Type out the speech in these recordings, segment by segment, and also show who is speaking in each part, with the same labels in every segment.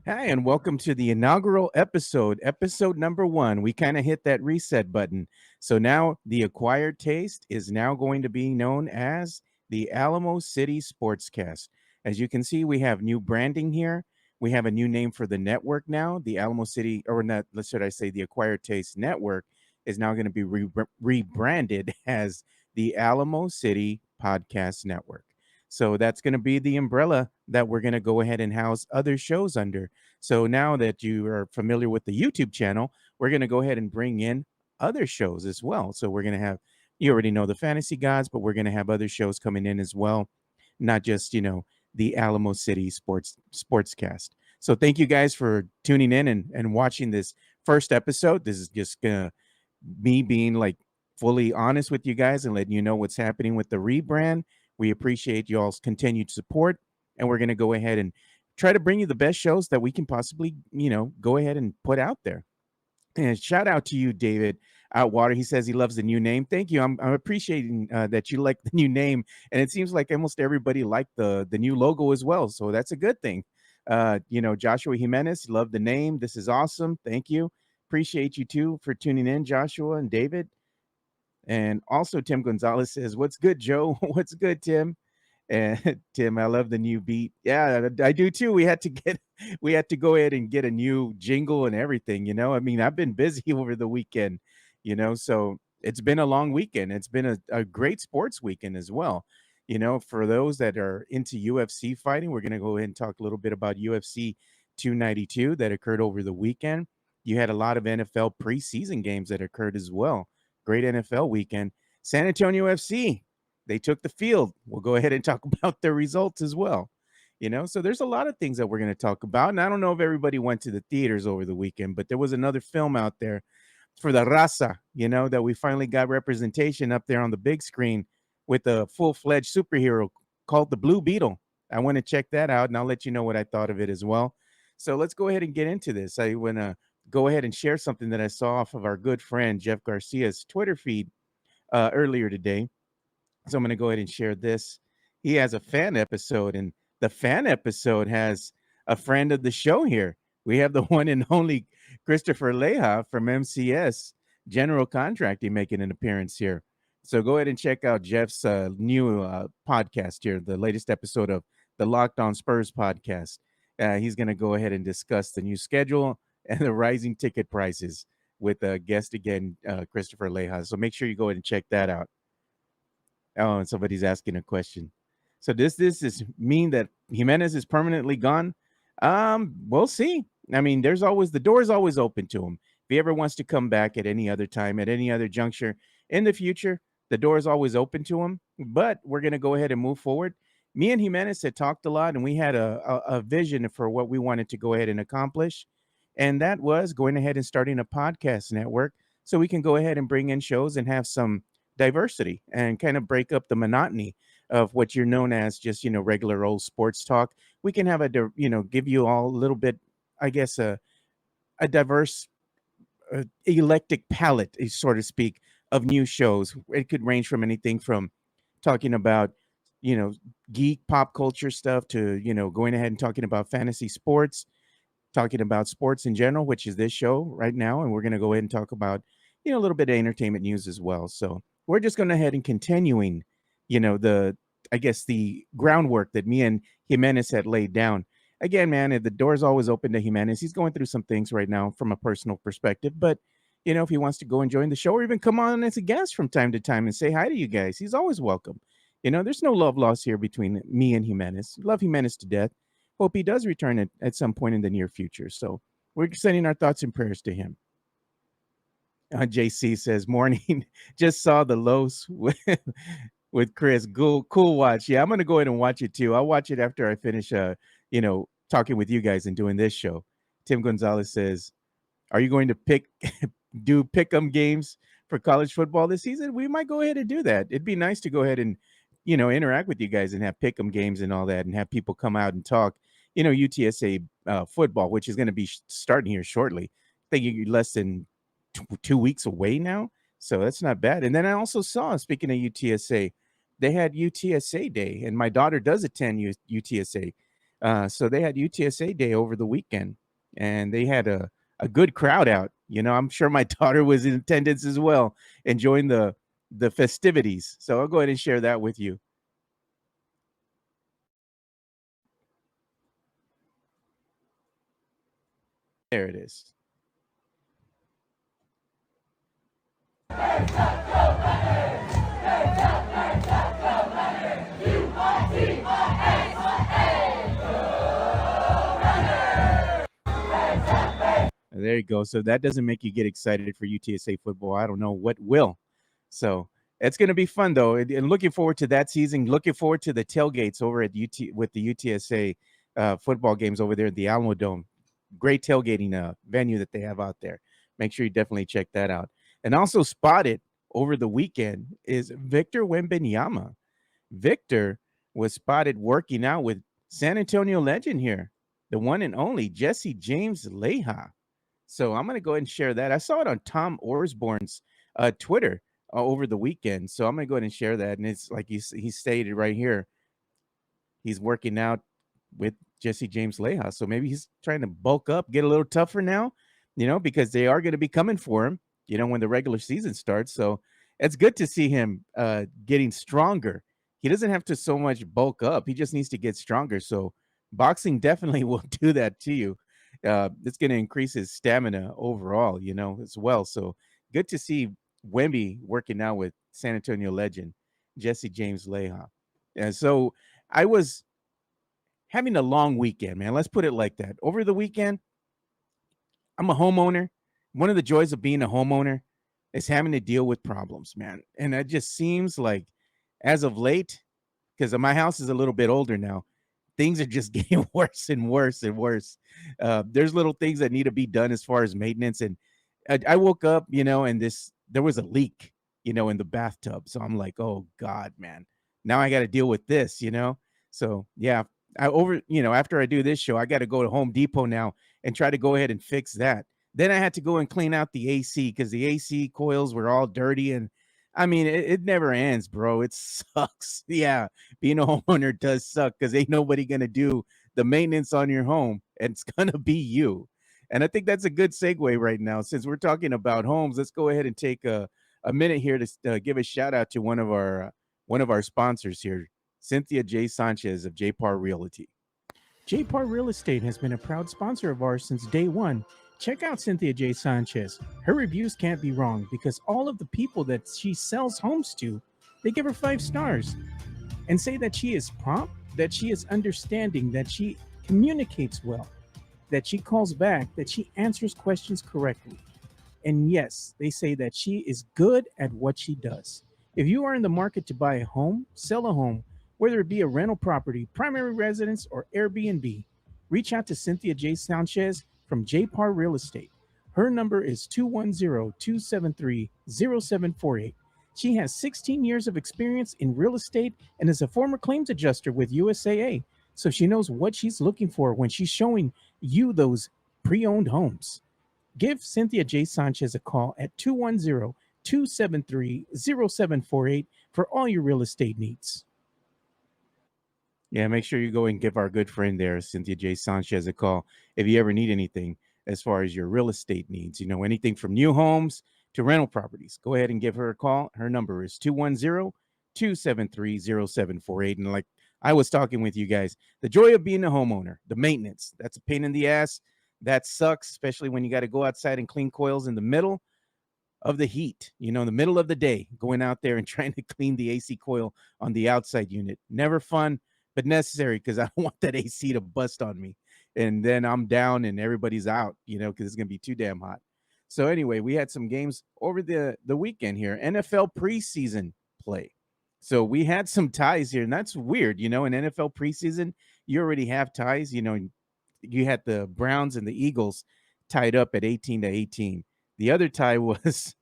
Speaker 1: Hi, and welcome to the inaugural episode number one. We kind of hit that reset button. So now the acquired taste is now going to be known as the Alamo City Sportscast. As you can see, we have new branding here. We have a new name for the network now. The Alamo City, or not, should I say, the Acquired Taste Network is now going to be rebranded as the Alamo City Podcast Network. So that's going to be the umbrella that we're going to go ahead and house other shows under. So now that you are familiar with the YouTube channel, we're going to go ahead and bring in other shows as well. So we're going to have, you already know the Fantasy Gods, but we're going to have other shows coming in as well, not just, the Alamo City Sportscast. So thank you guys for tuning in and watching this first episode. This is just me being like fully honest with you guys and letting you know what's happening with the rebrand. We appreciate y'all's continued support, and we're going to go ahead and try to bring you the best shows that we can possibly, go ahead and put out there. And shout out to you, David Outwater. He says he loves the new name. Thank you. I'm appreciating that you like the new name, and it seems like almost everybody liked the new logo as well. So that's a good thing. Joshua Jimenez, love the name. This is awesome. Thank you. Appreciate you too for tuning in, Joshua and David. And also, Tim Gonzalez says, "What's good, Joe? What's good, Tim?" And Tim, I love the new beat. Yeah, I do too. We had to go ahead and get a new jingle and everything. I mean, I've been busy over the weekend. So it's been a long weekend. It's been a great sports weekend as well. For those that are into UFC fighting, we're going to go ahead and talk a little bit about UFC 292 that occurred over the weekend. You had a lot of NFL preseason games that occurred as well. Great NFL weekend. San Antonio FC, they took the field. We'll go ahead and talk about their results as well. So there's a lot of things that we're going to talk about. And I don't know if everybody went to the theaters over the weekend, but there was another film out there for the raza, that we finally got representation up there on the big screen with a full-fledged superhero called the Blue Beetle. I want to check that out, and I'll let you know what I thought of it as well. So let's go ahead and get into this. I want to go ahead and share something that I saw off of our good friend Jeff Garcia's Twitter feed earlier today. So I'm going to go ahead and share this. He has a fan episode, and the fan episode has a friend of the show here. We have the one and only Christopher Leja from MCS General Contracting making an appearance here. So go ahead and check out Jeff's new podcast here, the latest episode of the Locked On Spurs podcast. He's going to go ahead and discuss the new schedule and the rising ticket prices with guest again, Christopher Leja. So make sure you go ahead and check that out. Oh, and somebody's asking a question. So this is mean that Jimenez is permanently gone? We'll see. I mean, the door is always open to him. If he ever wants to come back at any other time, at any other juncture in the future, the door is always open to him. But we're gonna go ahead and move forward. Me and Jimenez had talked a lot, and we had a vision for what we wanted to go ahead and accomplish, and that was going ahead and starting a podcast network so we can go ahead and bring in shows and have some diversity and kind of break up the monotony of what you're known as just regular old sports talk. We can have give you all a little bit, I guess, a diverse eclectic palette, so to speak, of new shows. It could range from anything from talking about you know geek pop culture stuff to going ahead and talking about fantasy sports, talking about sports in general, which is this show right now. And we're going to go ahead and talk about, a little bit of entertainment news as well. So we're just going to head and continuing, I guess, the groundwork that me and Jimenez had laid down. Again, man, the door is always open to Jimenez. He's going through some things right now from a personal perspective, but if he wants to go and join the show or even come on as a guest from time to time and say hi to you guys, he's always welcome. There's no love lost here between me and Jimenez. Love Jimenez to death. Hope he does return at some point in the near future. So we're sending our thoughts and prayers to him. JC says, morning. Just saw the Los with Chris. Cool watch. Yeah, I'm going to go ahead and watch it too. I'll watch it after I finish, talking with you guys and doing this show. Tim Gonzalez says, are you going to do pick-em games for college football this season? We might go ahead and do that. It'd be nice to go ahead and interact with you guys and have pick 'em games and all that and have people come out and talk, UTSA football, which is going to be starting here shortly. I think you're less than 2 weeks away now. So that's not bad. And then I also saw, speaking of UTSA, they had UTSA Day, and my daughter does attend UTSA. So they had UTSA Day over the weekend, and they had a good crowd out. I'm sure my daughter was in attendance as well, enjoying the festivities. So I'll go ahead and share that with you. There it is. There you go. So that doesn't make you get excited for UTSA football. I don't know what will. So it's going to be fun though, and looking forward to that season. Looking forward to the tailgates over at UT with the UTSA football games over there at the Alamo Dome. Great tailgating venue that they have out there. Make sure you definitely check that out. And also spotted over the weekend is Victor Wembanyama. Victor was spotted working out with San Antonio legend here, the one and only Jesse James Leha. So I'm going to go ahead and share that. I saw it on Tom Osborne's Twitter over the weekend. So I'm going to go ahead and share that. And it's like he stated right here, he's working out with Jesse James Leha. So maybe he's trying to bulk up, get a little tougher now, because they are going to be coming for him, when the regular season starts. So it's good to see him getting stronger. He doesn't have to so much bulk up. He just needs to get stronger. So boxing definitely will do that to you. It's going to increase his stamina overall, as well. So good to see Wemby working out with San Antonio legend Jesse James Leha. And so I was having a long weekend, man. Let's put it like that. Over the weekend, I'm a homeowner. One of the joys of being a homeowner is having to deal with problems, man. And it just seems like as of late, because my house is a little bit older now, things are just getting worse and worse and worse. There's little things that need to be done as far as maintenance. And I woke up, and there was a leak, in the bathtub. So I'm like, oh God, man, now I got to deal with this. So yeah, after I do this show, I got to go to Home Depot now and try to go ahead and fix that. Then I had to go and clean out the AC because the AC coils were all dirty. And I mean, it never ends, bro. It sucks. Yeah, being a homeowner does suck because ain't nobody gonna do the maintenance on your home, and it's gonna be you. And I think that's a good segue right now. Since we're talking about homes, let's go ahead and take a minute here to give a shout out to one of our sponsors here, Cynthia J. Sanchez of J. Par Realty. J. Par Real Estate has been a proud sponsor of ours since day one. Check out Cynthia J. Sanchez. Her reviews can't be wrong because all of the people that she sells homes to, they give her 5 stars and say that she is prompt, that she is understanding, that she communicates well, that she calls back, that she answers questions correctly. And yes, they say that she is good at what she does. If you are in the market to buy a home, sell a home, whether it be a rental property, primary residence, or Airbnb, reach out to Cynthia J. Sanchez from J. Par Real Estate. Her number is 210-273-0748. She has 16 years of experience in real estate and is a former claims adjuster with USAA, so she knows what she's looking for when she's showing you those pre-owned homes. Give Cynthia J. Sanchez a call at 210-273-0748 for all your real estate needs. Yeah, make sure you go and give our good friend there, Cynthia J. Sanchez, a call if you ever need anything as far as your real estate needs. Anything from new homes to rental properties. Go ahead and give her a call. Her number is 210-273-0748. And like I was talking with you guys, the joy of being a homeowner, the maintenance, that's a pain in the ass. That sucks, especially when you got to go outside and clean coils in the middle of the heat, in the middle of the day, going out there and trying to clean the AC coil on the outside unit. Never fun, but necessary because I don't want that AC to bust on me. And then I'm down and everybody's out, because it's going to be too damn hot. So anyway, we had some games over the weekend here, NFL preseason play. So we had some ties here, and that's weird, in NFL preseason, you already have ties, you had the Browns and the Eagles tied up at 18-18. The other tie was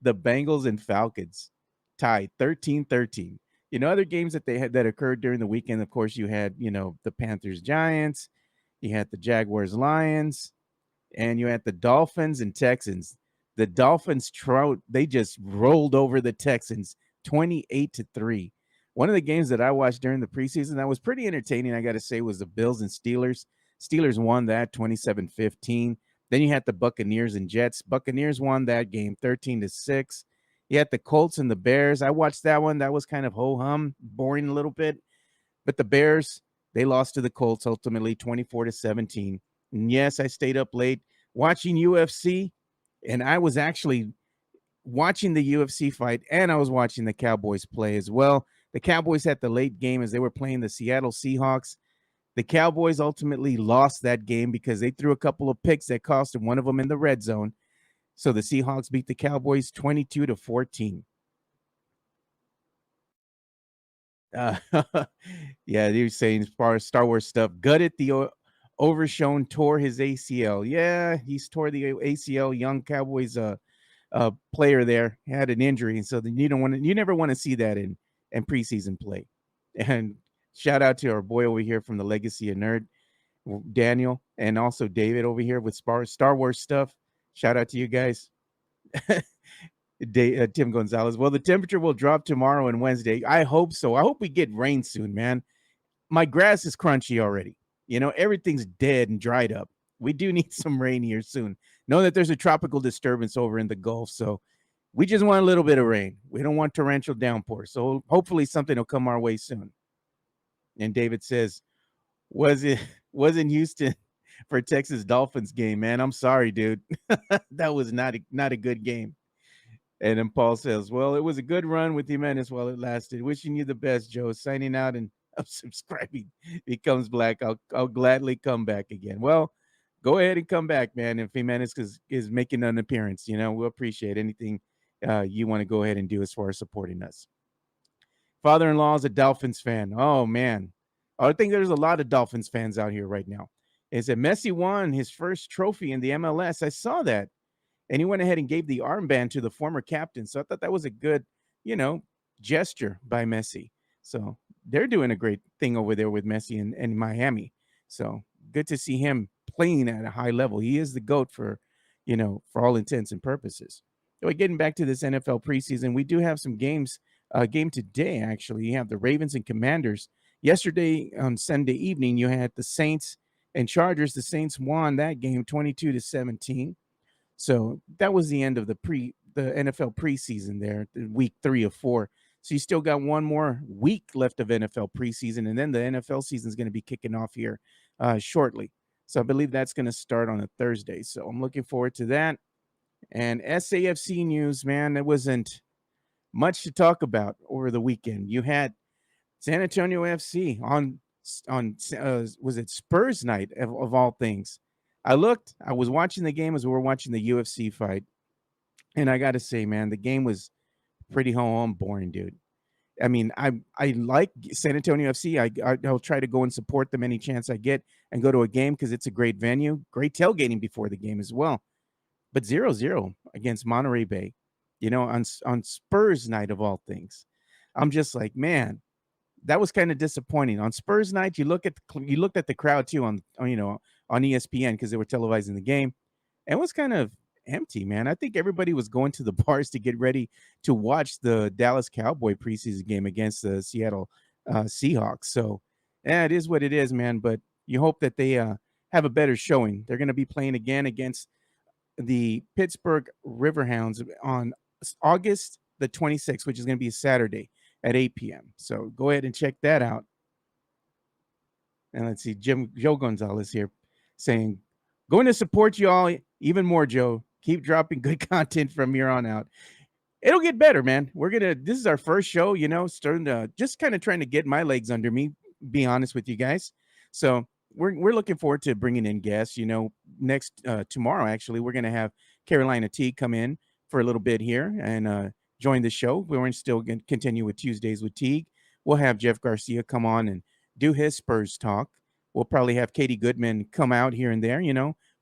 Speaker 1: the Bengals and Falcons tied 13-13. Other games that they had that occurred during the weekend, of course, you had, the Panthers Giants, you had the Jaguars Lions, and you had the Dolphins and Texans. The Dolphins they just rolled over the Texans 28-3. One of the games that I watched during the preseason that was pretty entertaining, I got to say, was the Bills and Steelers. Steelers won that 27-15. Then you had the Buccaneers and Jets. Buccaneers won that game 13-6. You had the Colts and the Bears. I watched that one. That was kind of ho-hum, boring a little bit. But the Bears, they lost to the Colts ultimately 24-17. And yes, I stayed up late watching UFC, and I was actually watching the UFC fight, and I was watching the Cowboys play as well. The Cowboys had the late game as they were playing the Seattle Seahawks. The Cowboys ultimately lost that game because they threw a couple of picks that cost them, one of them in the red zone. So the Seahawks beat the Cowboys 22-14. Uh, yeah, they were saying as far as Star Wars stuff, gutted the overshown, tore his ACL. Yeah, he's tore the ACL. Young Cowboys player there had an injury, and so then you never want to see that in preseason play. And shout out to our boy over here from the Legacy of Nerd, Daniel, and also David over here with Star Wars stuff. Shout out to you guys. Tim Gonzalez. Well, the temperature will drop tomorrow and Wednesday. I hope so. I hope we get rain soon, man. My grass is crunchy already. Everything's dead and dried up. We do need some rain here soon. Know that there's a tropical disturbance over in the Gulf, so we just want a little bit of rain. We don't want torrential downpour. So hopefully something will come our way soon. And David says, was in Houston for Texas Dolphins game, man? I'm sorry, dude. That was not a good game. And then Paul says, well, it was a good run with Jimenez while it lasted. Wishing you the best, Joe. Signing out and unsubscribing becomes black. I'll gladly come back again. Well, go ahead and come back, man. If Jimenez is making an appearance, we'll appreciate anything you want to go ahead and do as far as supporting us. Father-in-law is a Dolphins fan. Oh, man. I think there's a lot of Dolphins fans out here right now. Is that Messi won his first trophy in the MLS? I saw that. And he went ahead and gave the armband to the former captain. So I thought that was a good, gesture by Messi. So they're doing a great thing over there with Messi in Miami. So good to see him playing at a high level. He is the GOAT for all intents and purposes. So getting back to this NFL preseason, we do have some games. Game today, actually. You have the Ravens and Commanders. Yesterday on Sunday evening, you had the Saints and Chargers. The Saints won that game 22-17. So that was the end of the NFL preseason there, week 3 of 4. So you still got one more week left of NFL preseason, and then the NFL season is going to be kicking off here shortly. So I believe that's going to start on a Thursday. So I'm looking forward to that. And SAFC news, man, there wasn't much to talk about over the weekend. You had San Antonio FC on was it Spurs night of all things. I was watching the game as we were watching the UFC fight. And I got to say, man, the game was pretty home boring, dude. I mean, I like San Antonio FC. I'll try to go and support them any chance I get and go to a game because it's a great venue, great tailgating before the game as well. But 0-0 against Monterey Bay, on Spurs night of all things. I'm just like, man, that was kind of disappointing. On Spurs night, you looked at the crowd too on ESPN because they were televising the game. It was kind of empty, man. I think everybody was going to the bars to get ready to watch the Dallas Cowboy preseason game against the Seattle Seahawks. So, it is what it is, man. But you hope that they have a better showing. They're going to be playing again against the Pittsburgh Riverhounds on August the 26th, which is going to be a Saturday at 8 p.m. So go ahead and check that out. And let's see, Joe Gonzalez here saying, going to support you all even more, Joe. Keep dropping good content from here on out. It'll get better, man. This is our first show, starting to just kind of trying to get my legs under me, be honest with you guys. So we're looking forward to bringing in guests, next tomorrow, actually, we're going to have Carolina T come in for a little bit here and join the show. We're still going to continue with Tuesdays with Teague. We'll have Jeff Garcia come on and do his Spurs talk. We'll probably have Katie Goodman come out here and there,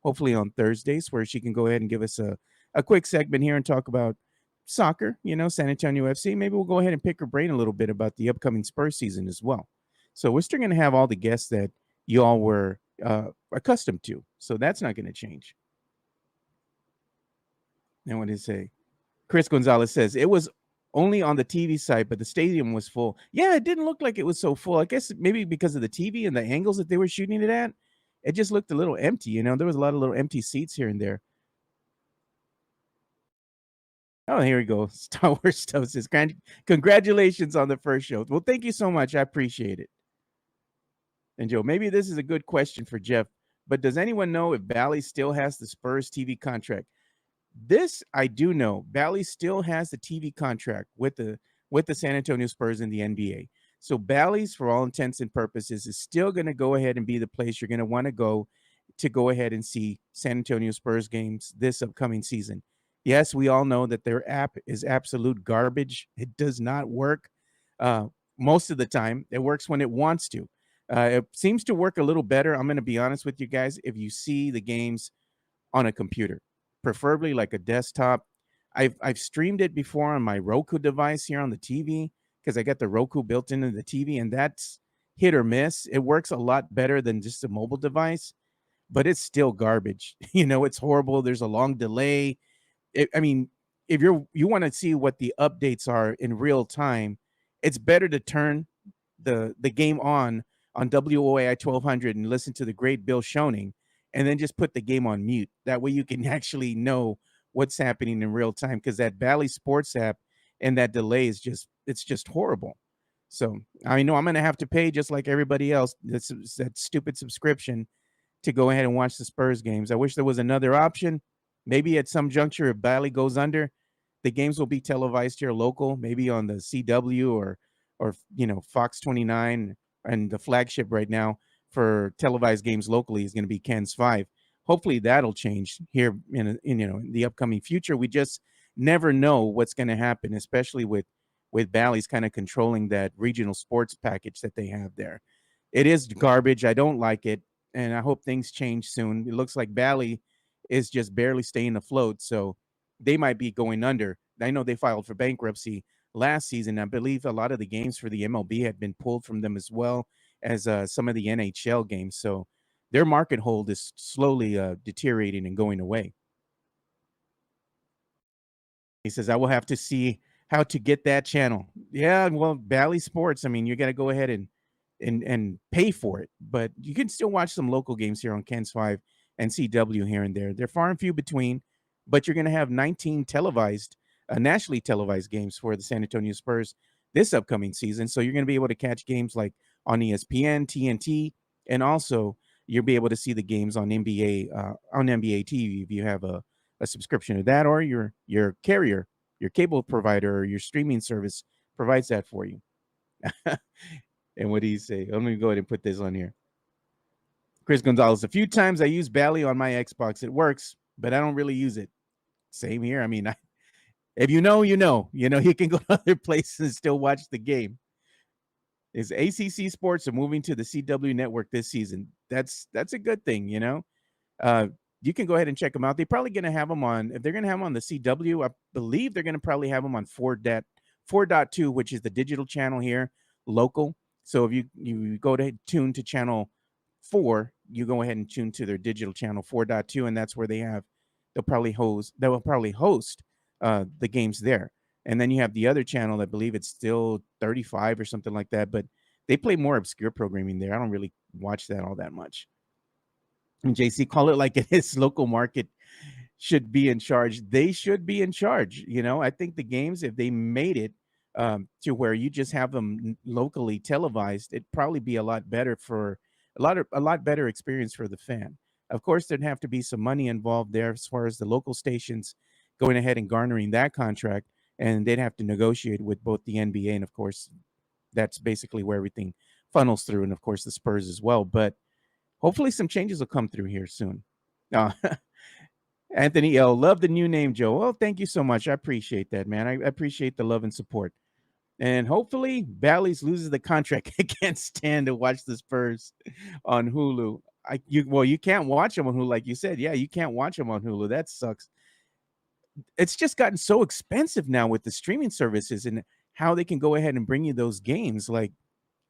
Speaker 1: hopefully on Thursdays where she can go ahead and give us a quick segment here and talk about soccer, San Antonio FC. Maybe we'll go ahead and pick her brain a little bit about the upcoming Spurs season as well. So we're still going to have all the guests that you all were accustomed to. So that's not going to change. And what did it say? Chris Gonzalez says, it was only on the TV side, but the stadium was full. Yeah, it didn't look like it was so full. I guess maybe because of the TV and the angles that they were shooting it at, it just looked a little empty. There was a lot of little empty seats here and there. Oh, here we go. Star Wars stuff says, Congratulations on the first show." Well, thank you so much. I appreciate it. And Joe, maybe this is a good question for Jeff, but does anyone know if Bally still has the Spurs TV contract? This I do know. Bally still has the TV contract with the San Antonio Spurs in the NBA. So Bally's, for all intents and purposes, is still going to go ahead and be the place you're going to want to go ahead and see San Antonio Spurs games this upcoming season. Yes, we all know that their app is absolute garbage. It does not work uh, most of the time. It works when it wants to. It seems to work a little better. I'm going to be honest with you guys. If you see the games on a computer, preferably like a desktop. I've streamed it before on my Roku device here on the TV because I got the Roku built into the TV, and that's hit or miss. It works a lot better than just a mobile device, but it's still garbage. It's horrible. There's a long delay. I mean, if you want to see what the updates are in real time, it's better to turn the game on WOAI 1200 and listen to the great Bill Schoening, and then just put the game on mute. That way you can actually know what's happening in real time, because that Bally Sports app and that delay is just horrible. So I know I'm going to have to pay just like everybody else that stupid subscription to go ahead and watch the Spurs games. I wish there was another option. Maybe at some juncture, if Bally goes under, the games will be televised here local, maybe on the CW or Fox 29, and the flagship right now for televised games locally is going to be Ken's 5. Hopefully that'll change here in the upcoming future. We just never know what's going to happen, especially with Bally's kind of controlling that regional sports package that they have there. It is garbage. I don't like it, and I hope things change soon. It looks like Bally is just barely staying afloat, so they might be going under. I know they filed for bankruptcy last season. I believe a lot of the games for the MLB had been pulled from them as well as some of the NHL games. So their market hold is slowly deteriorating and going away. He says, "I will have to see how to get that channel." Yeah, well, Bally Sports, I mean, you got to go ahead and pay for it, but you can still watch some local games here on Ken's 5 and CW here and there. They're far and few between, but you're going to have 19 nationally televised games for the San Antonio Spurs this upcoming season. So you're going to be able to catch games like on ESPN, TNT, and also you'll be able to see the games on NBA TV if you have a subscription to that, or your carrier, your cable provider, or your streaming service provides that for you. And what do you say? Let me go ahead and put this on here. Chris Gonzalez, "A few times I use Bally on my Xbox. It works, but I don't really use it." Same here. I mean, if you know, you know. You can go to other places and still watch the game. Is ACC Sports are moving to the CW network this season. That's a good thing. Uh, you can go ahead and check them out. They're probably going to have them on, if they're going to have them on the CW, I believe they're going to probably have them on 4.2, which is the digital channel here, local. So if you go to tune to channel 4, you go ahead and tune to their digital channel 4.2, and that's where they'll probably host the games there. And then you have the other channel, I believe it's still 35 or something like that, but they play more obscure programming there. I don't really watch that all that much. And JC, call it like it is. Local market should be in charge. They should be in charge. I think the games, if they made it to where you just have them locally televised, it'd probably be a lot better for a lot better experience for the fan. Of course, there'd have to be some money involved there as far as the local stations going ahead and garnering that contract, and they'd have to negotiate with both the NBA, and of course, that's basically where everything funnels through, and of course, the Spurs as well. But hopefully some changes will come through here soon. Uh, Anthony L., love the new name, Joe. Well, thank you so much. I appreciate that, man. I appreciate the love and support. And hopefully Bally's loses the contract. I can't stand to watch the Spurs on Hulu. You can't watch them on Hulu, like you said. Yeah, you can't watch them on Hulu. That sucks. It's just gotten so expensive now with the streaming services and how they can go ahead and bring you those games. Like,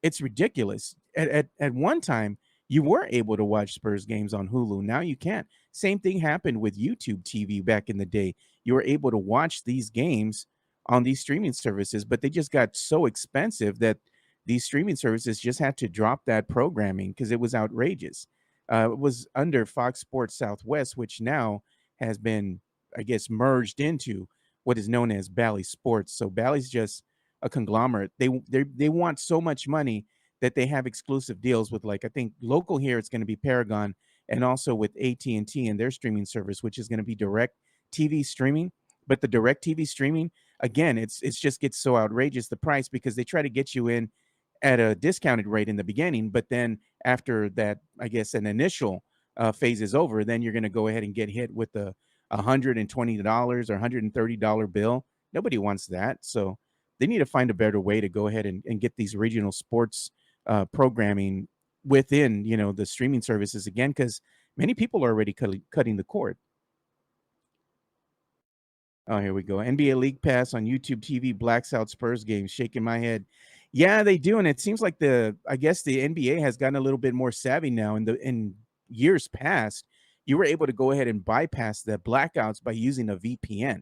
Speaker 1: it's ridiculous. At one time, you were able to watch Spurs games on Hulu. Now you can't. Same thing happened with YouTube TV back in the day. You were able to watch these games on these streaming services, but they just got so expensive that these streaming services just had to drop that programming because it was outrageous. It was under Fox Sports Southwest, which now has been, I guess, merged into what is known as Bally Sports. So Bally's just a conglomerate. They want so much money that they have exclusive deals with, like, I think local here it's going to be Paragon, and also with AT&T and their streaming service, which is going to be Direct TV streaming. But the Direct TV streaming, again, it's just gets so outrageous the price because they try to get you in at a discounted rate in the beginning, but then after that, I guess an initial phase is over, then you're going to go ahead and get hit with the $120 or $130 bill. Nobody wants that, so they need to find a better way to go ahead and get these regional sports programming within the streaming services again, because many people are already cutting the cord. Oh, here we go. NBA League Pass on YouTube TV blacks out Spurs games. Shaking my head. Yeah, they do, and it seems like I guess the NBA has gotten a little bit more savvy now. In years past, you were able to go ahead and bypass the blackouts by using a VPN.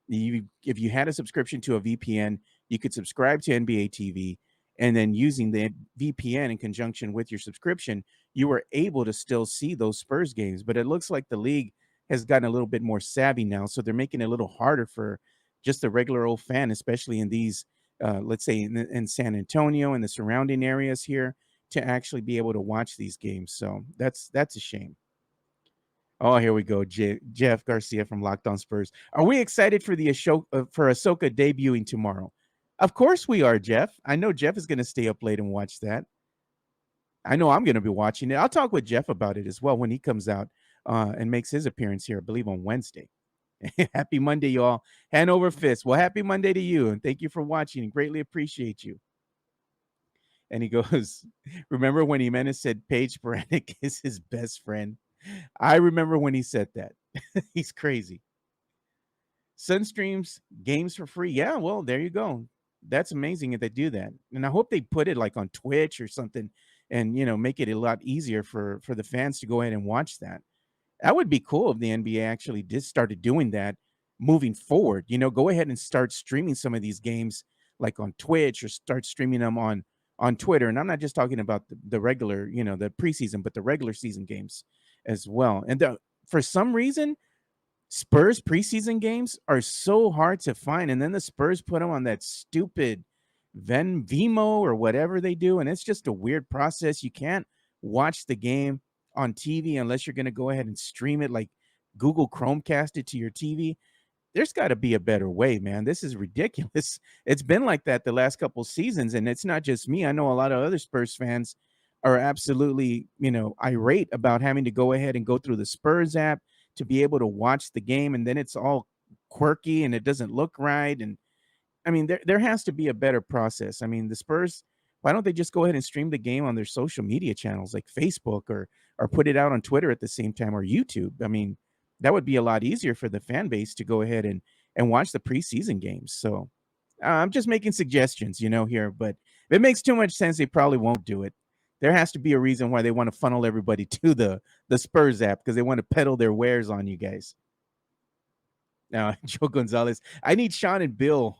Speaker 1: If you had a subscription to a VPN, you could subscribe to NBA TV, and then using the VPN in conjunction with your subscription, you were able to still see those Spurs games. But it looks like the league has gotten a little bit more savvy now, so they're making it a little harder for just the regular old fan, especially in these, let's say in San Antonio and the surrounding areas here, to actually be able to watch these games. So that's a shame. Oh, here we go. Jeff Garcia from Locked On Spurs. Are we excited for for Ahsoka debuting tomorrow? Of course we are, Jeff. I know Jeff is going to stay up late and watch that. I know I'm going to be watching it. I'll talk with Jeff about it as well when he comes out and makes his appearance here, I believe, on Wednesday. Happy Monday, y'all. Hand over fist. Well, happy Monday to you, and thank you for watching and greatly appreciate you. And he goes, remember when Jimenez said Paige Sporadic is his best friend? I remember when he said that. He's crazy. Sunstreams games for free. Yeah, well, there you go. That's amazing if they do that. And I hope they put it like on Twitch or something and make it a lot easier for the fans to go ahead and watch that. That would be cool if the NBA actually did started doing that moving forward. Go ahead and start streaming some of these games like on Twitch, or start streaming them on Twitter. And I'm not just talking about the regular, the preseason, but the regular season games as well. And for some reason, Spurs preseason games are so hard to find. And then the Spurs put them on that stupid Vimo or whatever they do. And it's just a weird process. You can't watch the game on TV unless you're going to go ahead and stream it, like Google Chromecast it to your TV. There's got to be a better way, man. This is ridiculous. It's been like that the last couple seasons, and it's not just me. I know a lot of other Spurs fans are absolutely, irate about having to go ahead and go through the Spurs app to be able to watch the game, and then it's all quirky and it doesn't look right. And I mean, there has to be a better process. I mean, the Spurs, why don't they just go ahead and stream the game on their social media channels like Facebook, or put it out on Twitter at the same time, or YouTube? I mean, that would be a lot easier for the fan base to go ahead and watch the preseason games. So I'm just making suggestions, here. But if it makes too much sense, they probably won't do it. There has to be a reason why they want to funnel everybody to the Spurs app, because they want to peddle their wares on you guys. Now, Joe Gonzalez, I need Sean and Bill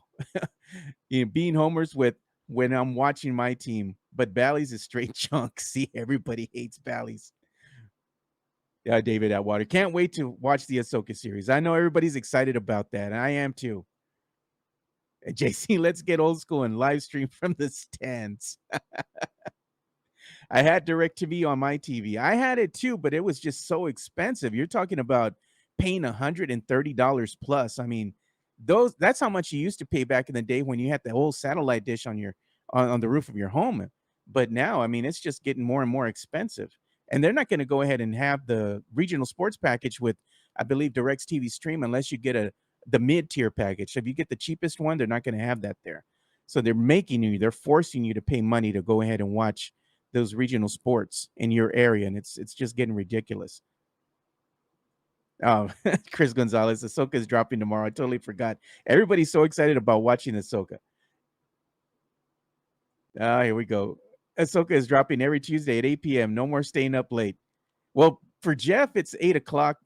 Speaker 1: being homers with when I'm watching my team, but Bally's is straight junk. See, everybody hates Bally's. Yeah, David Atwater. Can't wait to watch the Ahsoka series. I know everybody's excited about that, and I am too. JC, let's get old school and live stream from the stands. I had DirecTV on my TV. I had it too, but it was just so expensive. You're talking about paying $130 plus. I mean, that's how much you used to pay back in the day when you had the whole satellite dish on the roof of your home. But now, I mean, it's just getting more and more expensive. And they're not going to go ahead and have the regional sports package with, I believe, DirecTV Stream unless you get the mid-tier package. So if you get the cheapest one, they're not going to have that there. So they're forcing you to pay money to go ahead and watch those regional sports in your area, and it's just getting ridiculous. Oh, Chris Gonzalez, Ahsoka is dropping tomorrow. I totally forgot. Everybody's so excited about watching Ahsoka. Here we go. Ahsoka is dropping every Tuesday at 8 p.m. No more staying up late. Well, for Jeff, it's 8 o'clock.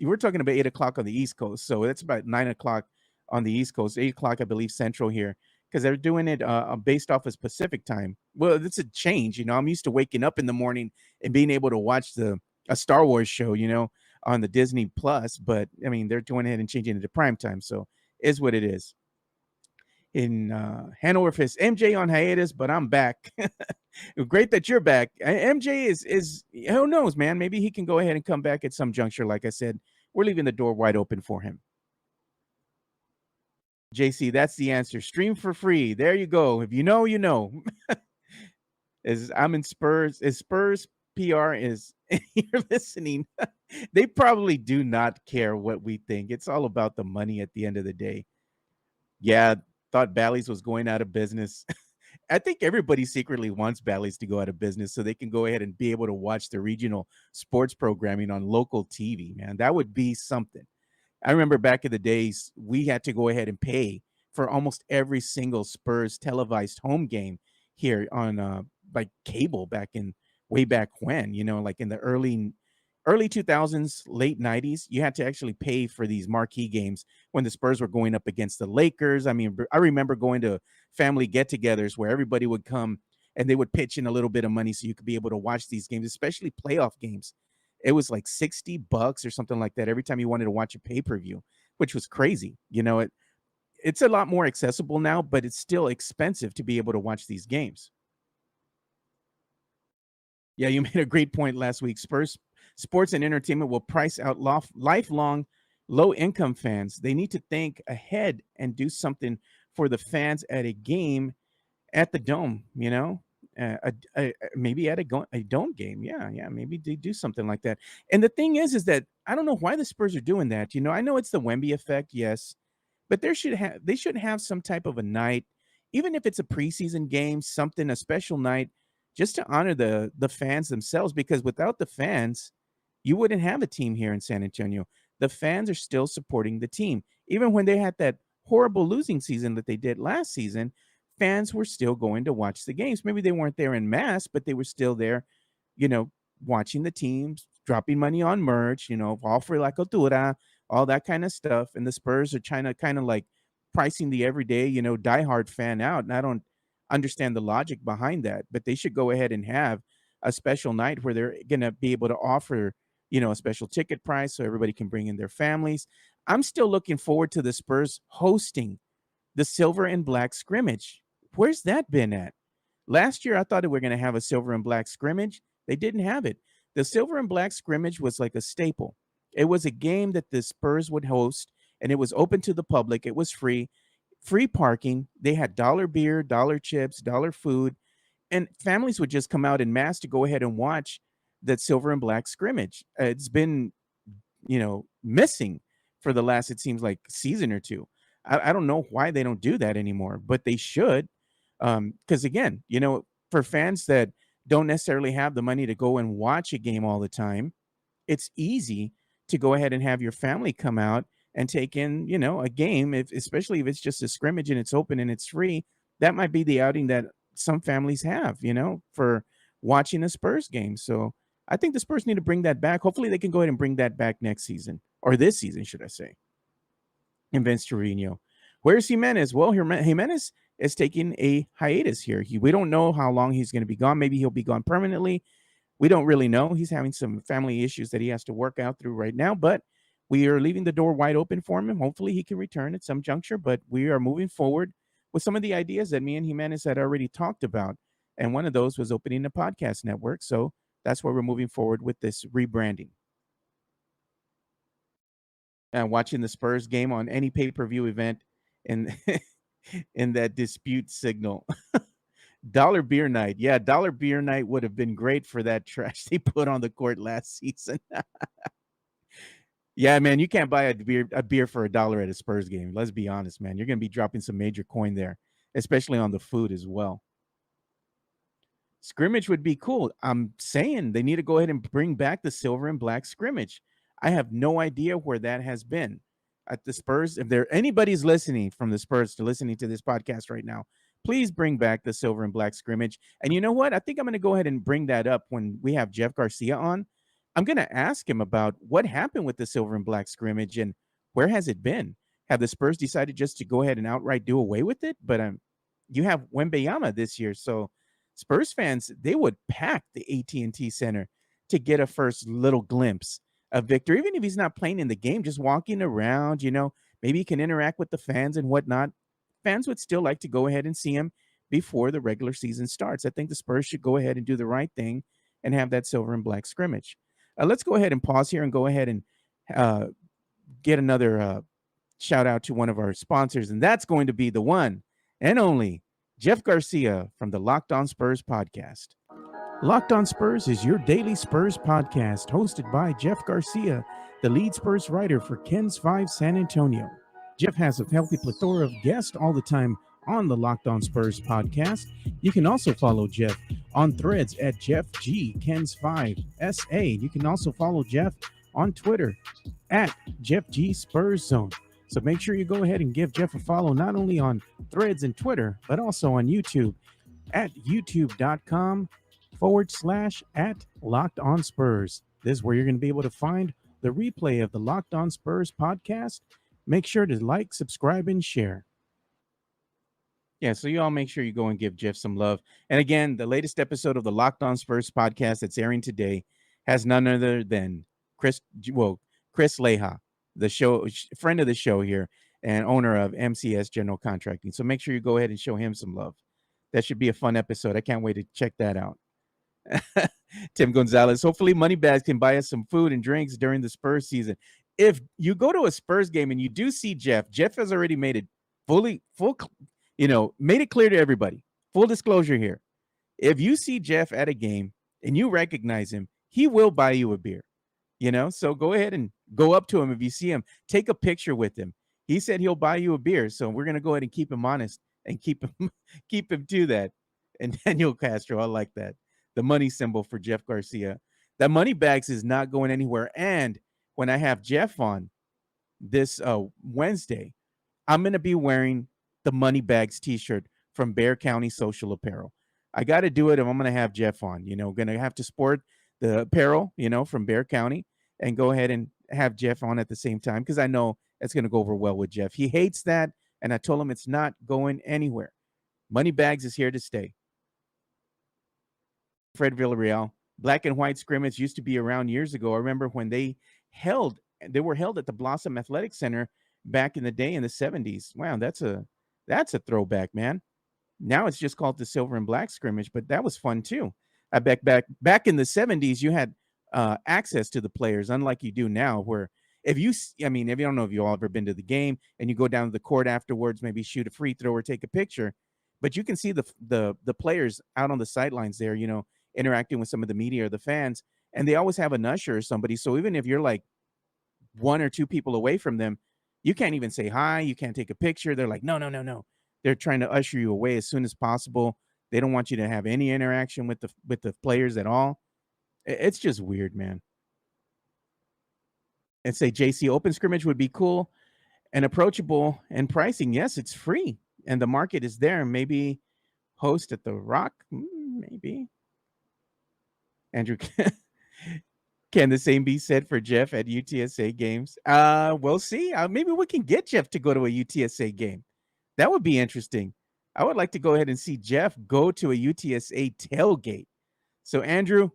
Speaker 1: We're talking about 8 o'clock on the East Coast, so that's about 9 o'clock on the East Coast, 8 o'clock, I believe, Central here, because they're doing it based off of Pacific time. Well, it's a change. I'm used to waking up in the morning and being able to watch a Star Wars show, on the Disney Plus. But I mean, they're going ahead and changing it to prime time, so is what it is. In Hanover Fist, MJ on hiatus, but I'm back. Great that you're back. MJ is who knows, man? Maybe he can go ahead and come back at some juncture. Like I said, we're leaving the door wide open for him. JC, that's the answer. Stream for free. There you go. If you know, you know. As I'm in Spurs, as Spurs PR is you're listening, they probably do not care what we think. It's all about the money at the end of the day. Yeah, thought Bally's was going out of business. I think everybody secretly wants Bally's to go out of business so they can go ahead and be able to watch the regional sports programming on local TV, man. That would be something. I remember back in the days, we had to go ahead and pay for almost every single Spurs televised home game here on like cable back in way back when, like in the early 2000s, late 90s. You had to actually pay for these marquee games when the Spurs were going up against the Lakers. I mean, I remember going to family get-togethers where everybody would come and they would pitch in a little bit of money so you could be able to watch these games, especially playoff games. It was like $60 or something like that every time you wanted to watch a pay-per-view, which was crazy. It's a lot more accessible now, but it's still expensive to be able to watch these games. Yeah, you made a great point last week. Spurs sports and entertainment will price out lifelong low-income fans. They need to think ahead and do something for the fans at a game at the dome. Maybe at a dome game. Yeah, maybe they do something like that. And the thing is that I don't know why the Spurs are doing that. I know it's the Wemby effect, yes, but they should have some type of a night, even if it's a preseason game, something, a special night, just to honor the fans themselves. Because without the fans, you wouldn't have a team here in San Antonio. The fans are still supporting the team, even when they had that horrible losing season that they did last season. Fans were still going to watch the games. Maybe they weren't there in mass, but they were still there, you know, watching the teams, dropping money on merch, all for la cultura, all that kind of stuff. And the Spurs are trying to kind of like pricing the everyday, diehard fan out. And I don't understand the logic behind that, but they should go ahead and have a special night where they're going to be able to offer, a special ticket price so everybody can bring in their families. I'm still looking forward to the Spurs hosting the silver and black scrimmage. Where's that been at? Last year, I thought we were going to have a silver and black scrimmage. They didn't have it. The silver and black scrimmage was like a staple. It was a game that the Spurs would host, and it was open to the public. It was free parking. They had dollar beer, dollar chips, dollar food, and families would just come out in mass to go ahead and watch that silver and black scrimmage. It's been, missing for the last, it seems like, season or two. I don't know why they don't do that anymore, but they should. Because again, for fans that don't necessarily have the money to go and watch a game all the time, it's easy to go ahead and have your family come out and take in, a game, especially if it's just a scrimmage and it's open and it's free. That might be the outing that some families have, for watching a Spurs game. So I think the Spurs need to bring that back. Hopefully they can go ahead and bring that back next season, or this season, should I say. And Vince Trevino. Where's Jimenez? Well, Jimenez is taking a hiatus here. We don't know how long he's going to be gone. Maybe he'll be gone permanently. We don't really know. He's having some family issues that he has to work out through right now, but we are leaving the door wide open for him. Hopefully he can return at some juncture, but we are moving forward with some of the ideas that me and Jimenez had already talked about. And one of those was opening a podcast network. So that's where we're moving forward with this rebranding. And watching the Spurs game on any pay-per-view event in in that dispute signal. Dollar beer night. Yeah, dollar beer night would have been great for that trash they put on the court last season. Yeah, man, you can't buy a beer for $1 at a Spurs game. Let's be honest, man. You're going to be dropping some major coin there, especially on the food as well. Scrimmage would be cool. I'm saying they need to go ahead and bring back the silver and black scrimmage. I have no idea where that has been at the Spurs. If there anybody's listening from the Spurs to listening to this podcast right now, please bring back the silver and black scrimmage. And you know what? I think I'm going to go ahead and bring that up when we have Jeff Garcia on. I'm going to ask him about what happened with the silver and black scrimmage and where has it been? have the Spurs decided just to go ahead and outright do away with it? But you have Wembayama this year, so Spurs fans, they would pack the AT&T Center to get a first little glimpse of Victor, even if he's not playing in the game, just walking around. Maybe he can interact with the fans and whatnot. Fans would still like to go ahead and see him before the regular season starts. I think the Spurs should go ahead and do the right thing and have that silver and black scrimmage. Let's go ahead and pause here and go ahead and uh, get another shout out to one of our sponsors, and that's going to be the one and only Jeff Garcia from the Locked On Spurs podcast. Locked On Spurs is your daily Spurs podcast, hosted by Jeff Garcia, the lead Spurs writer for Ken's 5 San Antonio. Jeff has a healthy plethora of guests all the time on the Locked On Spurs podcast. You can also follow Jeff on threads at Jeff G Ken's 5 SA. You can also follow Jeff on Twitter at Jeff G Spurs Zone. So make sure you go ahead and give Jeff a follow, not only on threads and Twitter, but also on YouTube at youtube.com/at Locked On Spurs. This is where you're going to be able to find the replay of the Locked On Spurs podcast. Make sure to like, subscribe, and share. Yeah, so you all make sure you go and give Jeff some love. And again, the latest episode of the Locked On Spurs podcast that's airing today has none other than Chris Leha, the friend of the show here and owner of MCS General Contracting. So make sure you go ahead and show him some love. That should be a fun episode. I can't wait to check that out. Tim Gonzalez, hopefully Moneybags can buy us some food and drinks during the Spurs season. If you go to a Spurs game and you do see Jeff has already made it made it clear to everybody. Full disclosure here. If you see Jeff at a game and you recognize him, he will buy you a beer. So go ahead and go up to him if you see him. Take a picture with him. He said he'll buy you a beer, so we're going to go ahead and keep him honest and keep him to that. And Daniel Castro, I like that. The money symbol for Jeff Garcia. That Moneybags is not going anywhere. And when I have Jeff on this Wednesday, I'm going to be wearing the Moneybags t-shirt from Bear County Social Apparel. I got to do it if I'm going to have Jeff on. Going to have to sport the apparel, from Bear County, and go ahead and have Jeff on at the same time, because I know it's going to go over well with Jeff. He hates that, and I told him it's not going anywhere. Moneybags is here to stay. Fred Villarreal, black and white scrimmage used to be around years ago. I remember when they were held at the Blossom Athletic Center back in the day in the 70s. Wow, that's a throwback, man. Now it's just called the silver and black scrimmage, but that was fun too. I bet back in the 70s, you had access to the players, unlike you do now, where if you don't know if you all ever been to the game and you go down to the court afterwards, maybe shoot a free throw or take a picture, but you can see the players out on the sidelines there, interacting with some of the media or the fans, and they always have an usher or somebody. So even if you're like one or two people away from them, you can't even say hi. You can't take a picture. They're like, no. They're trying to usher you away as soon as possible. They don't want you to have any interaction with the players at all. It's just weird, man. And say JC open scrimmage would be cool and approachable, and pricing. Yes, it's free and the market is there. Maybe host at the Rock. Maybe. Andrew, can the same be said for Jeff at UTSA games? We'll see. Maybe we can get Jeff to go to a UTSA game. That would be interesting. I would like to go ahead and see Jeff go to a UTSA tailgate. So, Andrew,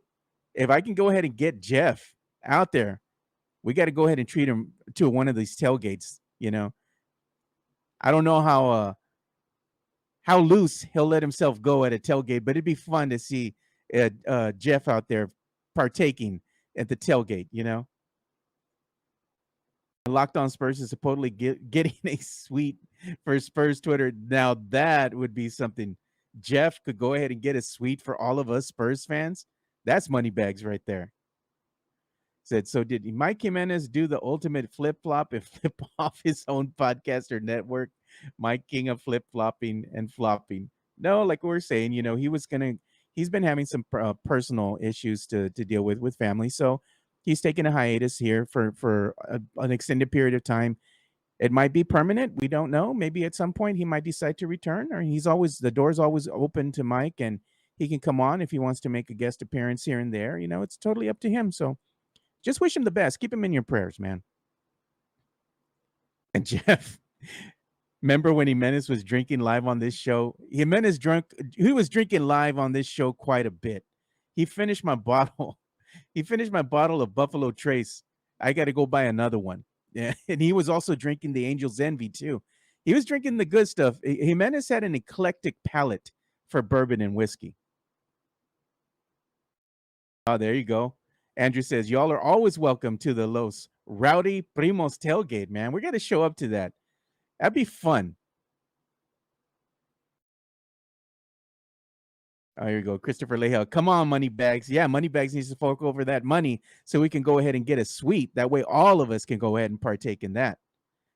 Speaker 1: if I can go ahead and get Jeff out there, we got to go ahead and treat him to one of these tailgates. I don't know how loose he'll let himself go at a tailgate, but it'd be fun to see Jeff out there partaking at the tailgate. Locked On Spurs is supposedly getting a suite for Spurs Twitter. Now that would be something. Jeff could go ahead and get a suite for all of us Spurs fans. That's Moneybags right there. Said, so did Mike Jimenez do the ultimate flip-flop and flip off his own podcast or network? Mike, king of flip-flopping and flopping. No, like we were saying, he's been having some personal issues to deal with family. So he's taking a hiatus here for an extended period of time. It might be permanent. We don't know. Maybe at some point he might decide to return, or the door's always open to Mike, and he can come on if he wants to make a guest appearance here and there. It's totally up to him. So just wish him the best. Keep him in your prayers, man. And Jeff, Remember when Jimenez was drinking live on this show? Jimenez drunk. He was drinking live on this show quite a bit. He finished my bottle. He finished my bottle of Buffalo Trace. I got to go buy another one. Yeah, and he was also drinking the Angel's Envy too. He was drinking the good stuff. Jimenez had an eclectic palate for bourbon and whiskey. Oh, there you go. Andrew says, y'all are always welcome to the Los Rowdy Primos tailgate, man. We're going to show up to that. That'd be fun. Oh, here you go. Christopher Lehill. Come on, Moneybags. Yeah, Moneybags needs to fork over that money so we can go ahead and get a suite. That way all of us can go ahead and partake in that.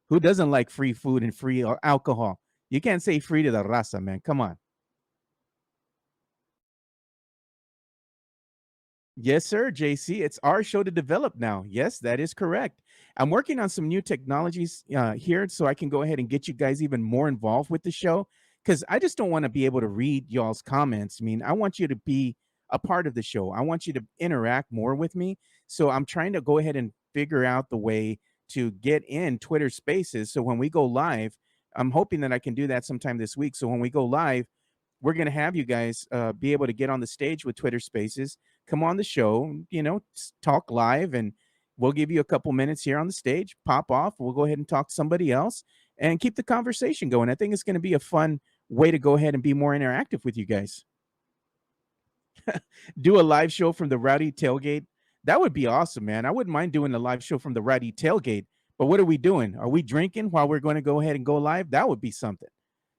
Speaker 1: Who doesn't like free food and free alcohol? You can't say free to the raza, man. Come on. Yes, sir, JC. It's our show to develop now. Yes, that is correct. I'm working on some new technologies here so I can go ahead and get you guys even more involved with the show because I just don't want to be able to read y'all's comments. I mean, I want you to be a part of the show. I want you to interact more with me. So I'm trying to go ahead and figure out the way to get in Twitter Spaces. So when we go live, I'm hoping that I can do that sometime this week. So when we go live, we're going to have you guys be able to get on the stage with Twitter Spaces, come on the show, talk live, and we'll give you a couple minutes here on the stage, pop off. We'll go ahead and talk to somebody else and keep the conversation going. I think it's going to be a fun way to go ahead and be more interactive with you guys. Do a live show from the Rowdy Tailgate. That would be awesome, man. I wouldn't mind doing a live show from the Rowdy Tailgate. But what are we doing? Are we drinking while we're going to go ahead and go live? That would be something.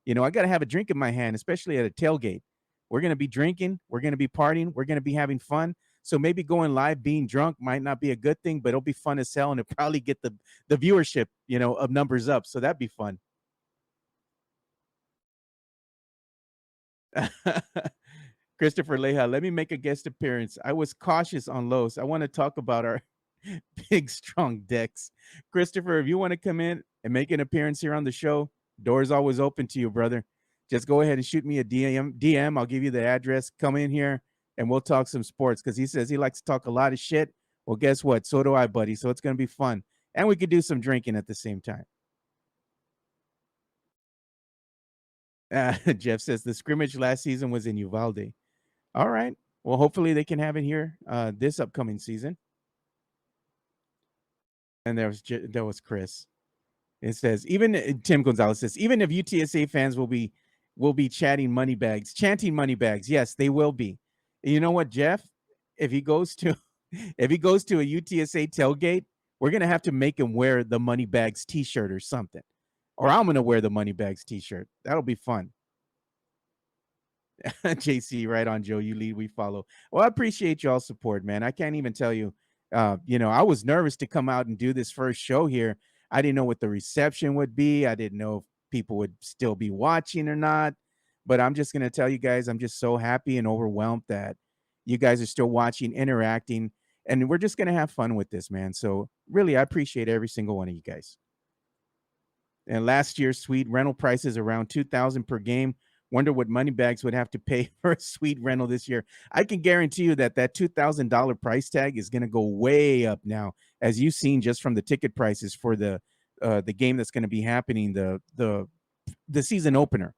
Speaker 1: I got to have a drink in my hand, especially at a tailgate. We're going to be drinking. We're going to be partying. We're going to be having fun. So maybe going live being drunk might not be a good thing, but it'll be fun as hell, and it'll probably get the viewership, of numbers up. So that'd be fun. Christopher Leha, let me make a guest appearance. I was cautious on Los. I want to talk about our big, strong decks. Christopher, if you want to come in and make an appearance here on the show, door's always open to you, brother. Just go ahead and shoot me a DM. I'll give you the address. Come in here and we'll talk some sports because he says he likes to talk a lot of shit. Well, guess what? So do I, buddy. So it's going to be fun. And we could do some drinking at the same time. Jeff says the scrimmage last season was in Uvalde. All right. Well, hopefully they can have it here this upcoming season. And there was Chris. It says even Tim Gonzalez says even if UTSA fans will be chanting money bags. Yes, they will be. And you know what, Jeff? If he goes to a UTSA tailgate, we're gonna have to make him wear the money bags T-shirt or something, or I'm gonna wear the money bags T-shirt. That'll be fun. JC, right on, Joe. You lead, we follow. Well, I appreciate y'all's support, man. I can't even tell you. I was nervous to come out and do this first show here. I didn't know what the reception would be. I didn't know if people would still be watching or not. But I'm just going to tell you guys, I'm just so happy and overwhelmed that you guys are still watching, interacting, and we're just going to have fun with this, man. So really, I appreciate every single one of you guys. And last year's suite rental prices around $2,000 per game. Wonder what Moneybags would have to pay for a suite rental this year. I can guarantee you that $2,000 price tag is going to go way up now, as you've seen just from the ticket prices for the game that's going to be happening, the season opener.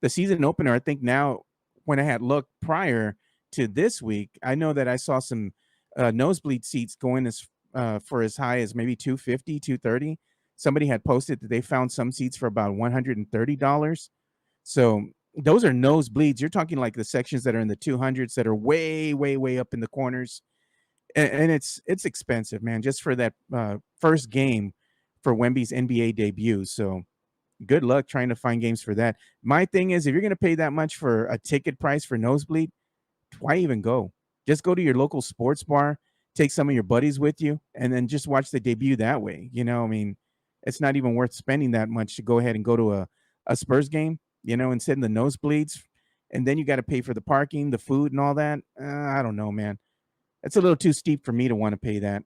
Speaker 1: The season opener, I think now, when I had looked prior to this week, I know that I saw some nosebleed seats going for as high as maybe $250, $230. Somebody had posted that they found some seats for about $130. So those are nosebleeds. You're talking like the sections that are in the 200s that are way, way, way up in the corners. And it's expensive, man, just for that first game for Wemby's NBA debut. So good luck trying to find games for that. My thing is, if you're going to pay that much for a ticket price for nosebleed, why even go? Just go to your local sports bar, take some of your buddies with you, and then just watch the debut that way. I mean, it's not even worth spending that much to go ahead and go to a Spurs game, and sit in the nosebleeds. And then you got to pay for the parking, the food, and all that. I don't know, man. It's a little too steep for me to want to pay that.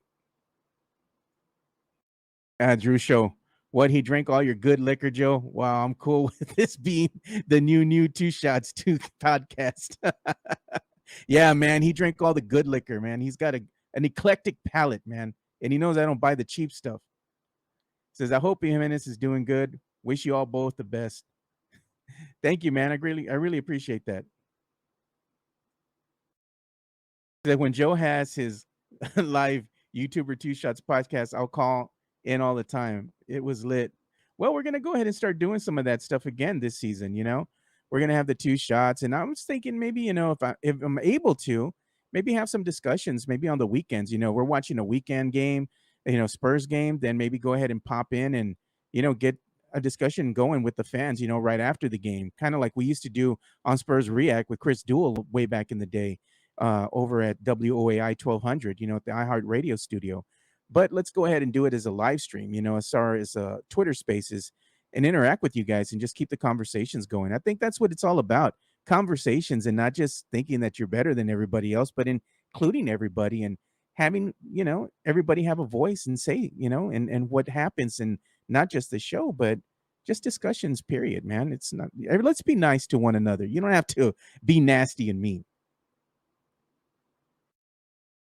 Speaker 1: Drew Show. What, he drank all your good liquor, Joe? Wow, I'm cool with this being the new Two Shots Two podcast. Yeah, man, he drank all the good liquor, man. He's got an eclectic palate, man, and he knows I don't buy the cheap stuff. Says, I hope Jimenez is doing good. Wish you all both the best. Thank you, man. I really appreciate that. That when Joe has his live YouTuber Two Shots podcast, I'll call in all the time. It was lit. Well, we're gonna go ahead and start doing some of that stuff again this season. We're gonna have the two shots, and I was thinking maybe if I'm able to, maybe have some discussions maybe on the weekends. We're watching a weekend game, Spurs game, then maybe go ahead and pop in and get a discussion going with the fans. Right after the game, kind of like we used to do on Spurs React with Chris Duell way back in the day over at WOAI 1200, at the iHeart Radio studio. But let's go ahead and do it as a live stream, as far as Twitter Spaces, and interact with you guys and just keep the conversations going. I think that's what it's all about, conversations, and not just thinking that you're better than everybody else, but including everybody and having, everybody have a voice and say, and what happens, and not just the show, but just discussions, period, man. It's not, let's be nice to one another. You don't have to be nasty and mean.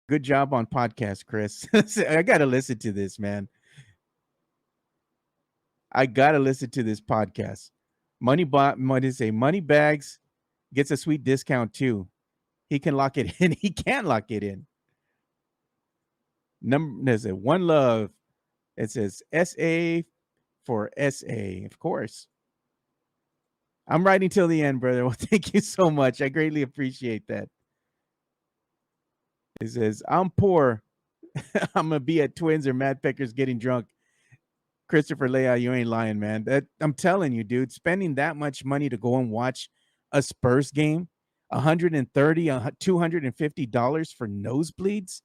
Speaker 1: Good job on podcast, Chris. I gotta listen to this, man. I gotta listen to this podcast. What did it say? Money bags gets a sweet discount too. He can lock it in. He can lock it in. There's a one love. It says SA for SA, of course. I'm writing till the end, brother. Well, thank you so much. I greatly appreciate that. It says, I'm poor. I'm gonna be at Twins or Mad Peckers getting drunk. Christopher Leah, you ain't lying, man. That I'm telling you, dude, spending that much money to go and watch a Spurs game, 130, $250 for nosebleeds.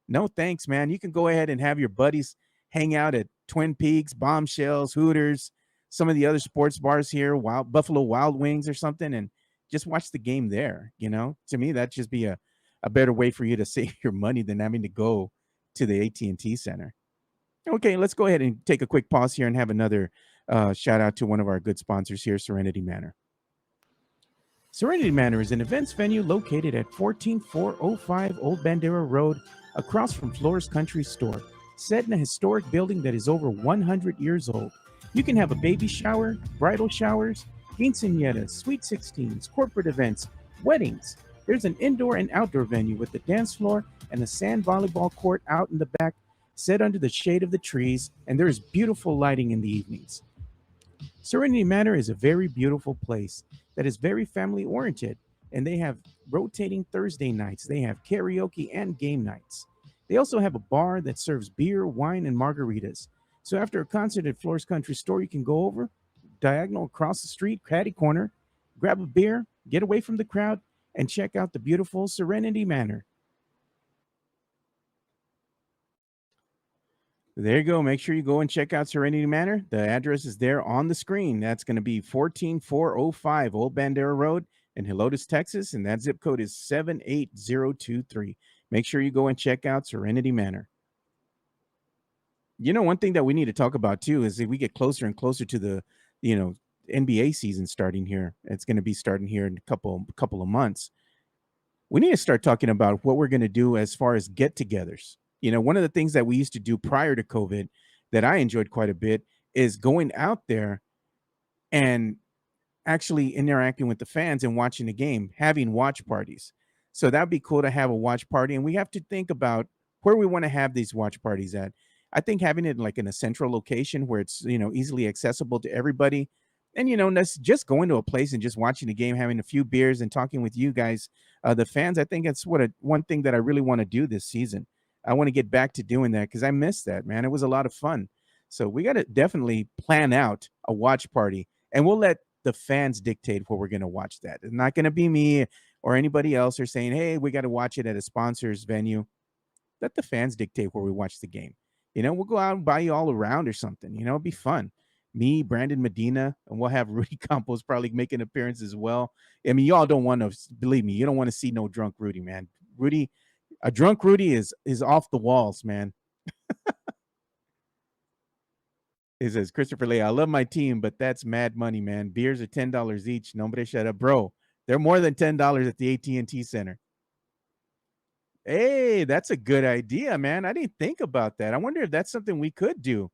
Speaker 1: No thanks, man. You can go ahead and have your buddies hang out at Twin Peaks, Bombshells, Hooters, some of the other sports bars here, Buffalo Wild Wings or something, and just watch the game there. To me, that'd just be a better way for you to save your money than having to go to the AT&T Center. Okay, let's go ahead and take a quick pause here and have another shout out to one of our good sponsors here, Serenity Manor. Serenity Manor is an events venue located at 14405 Old Bandera Road, across from Flora's Country Store, set in a historic building that is over 100 years old. You can have a baby shower, bridal showers, quinceañeras, sweet 16s, corporate events, weddings. There's an indoor and outdoor venue with the dance floor and a sand volleyball court out in the back, set under the shade of the trees, and there is beautiful lighting in the evenings. Serenity Manor is a very beautiful place that is very family oriented, and they have rotating Thursday nights. They have karaoke and game nights. They also have a bar that serves beer, wine, and margaritas. So after a concert at Flora's Country Store, you can go over diagonal across the street, Caddy Corner, grab a beer, get away from the crowd, and check out the beautiful Serenity Manor. There you go. Make sure you go and check out Serenity Manor. The address is there on the screen. That's going to be 14405 Old Bandera Road in Helotes, Texas, and that zip code is 78023. Make sure you go and check out Serenity Manor. One thing that we need to talk about too is that we get closer and closer to the, NBA season starting here. It's going to be starting here in a couple of months. We need to start talking about what we're going to do as far as get-togethers. One of the things that we used to do prior to COVID that I enjoyed quite a bit is going out there and actually interacting with the fans and watching the game, having watch parties. So that'd be cool to have a watch party. And we have to think about where we want to have these watch parties at. I think having it like in a central location where it's, easily accessible to everybody. And, that's just going to a place and just watching the game, having a few beers and talking with you guys, the fans. I think that's one thing that I really want to do this season. I want to get back to doing that because I missed that, man. It was a lot of fun. So we got to definitely plan out a watch party, and we'll let the fans dictate where we're going to watch that. It's not going to be me or anybody else or saying, hey, we got to watch it at a sponsor's venue. Let the fans dictate where we watch the game. We'll go out and buy you all around or something. It'll be fun. Me, Brandon Medina, and we'll have Rudy Campos probably make an appearance as well. I mean, y'all don't want to, believe me, you don't want to see no drunk Rudy, man. A drunk Rudy is off the walls, man. It says, Christopher Lay, I love my team, but that's mad money, man. Beers are $10 each. Nobody shut up, bro. They're more than $10 at the AT&T Center. Hey, that's a good idea, man. I didn't think about that. I wonder if that's something we could do.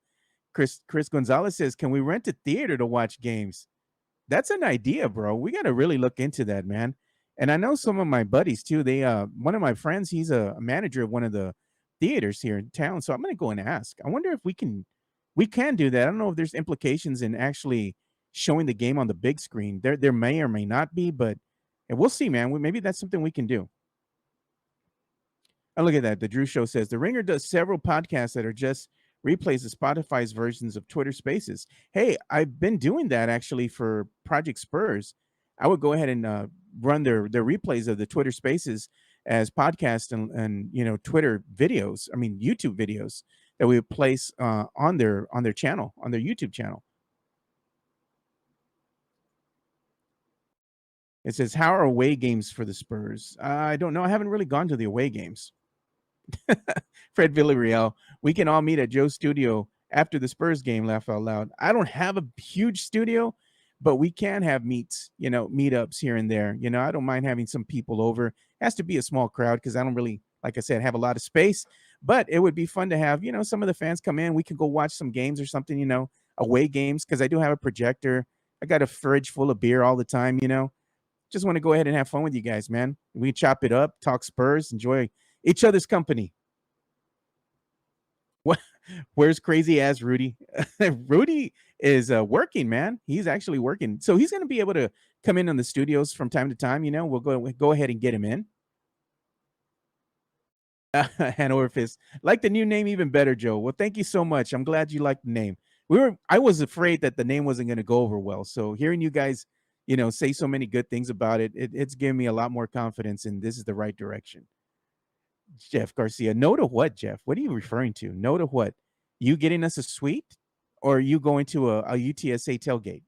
Speaker 1: Chris Gonzalez says, "Can we rent a theater to watch games?" That's an idea, bro. We got to really look into that, man. And I know some of my buddies too. One of my friends, he's a manager of one of the theaters here in town. So I'm gonna go and ask. I wonder if we can do that. I don't know if there's implications in actually showing the game on the big screen. There may or may not be, but and we'll see, man. Maybe that's something we can do. Oh, look at that. The Drew Show says the Ringer does several podcasts that are just replays of Spotify's versions of Twitter Spaces. Hey, I've been doing that actually for Project Spurs. I would go ahead and run their replays of the Twitter Spaces as podcasts and Twitter videos. I mean YouTube videos that we would place on their channel, on their YouTube channel. It says, "How are away games for the Spurs?" I don't know. I haven't really gone to the away games. Fred Villarreal, "We can all meet at Joe's studio after the Spurs game." Laugh out loud. I don't have a huge studio, but we can have meetups here and there. I don't mind having some people over. It has to be a small crowd because I don't really, like I said, have a lot of space. But it would be fun to have, some of the fans come in. We can go watch some games or something, away games, because I do have a projector. I got a fridge full of beer all the time. Just want to go ahead and have fun with you guys, man. We chop it up, talk Spurs, enjoy each other's company. What? Where's crazy ass Rudy? Rudy is working, man. He's actually working, so he's going to be able to come in on the studios from time to time. We'll go ahead and get him in. Hanover Fist, like the new name even better, Joe. Well, thank you so much. I'm glad you liked the name. I was afraid that the name wasn't going to go over well. So hearing you guys, say so many good things about it's giving me a lot more confidence in this is the right direction. Jeff Garcia, no to what, Jeff? What are you referring to? No to what? You getting us a suite, or are you going to a UTSA tailgate?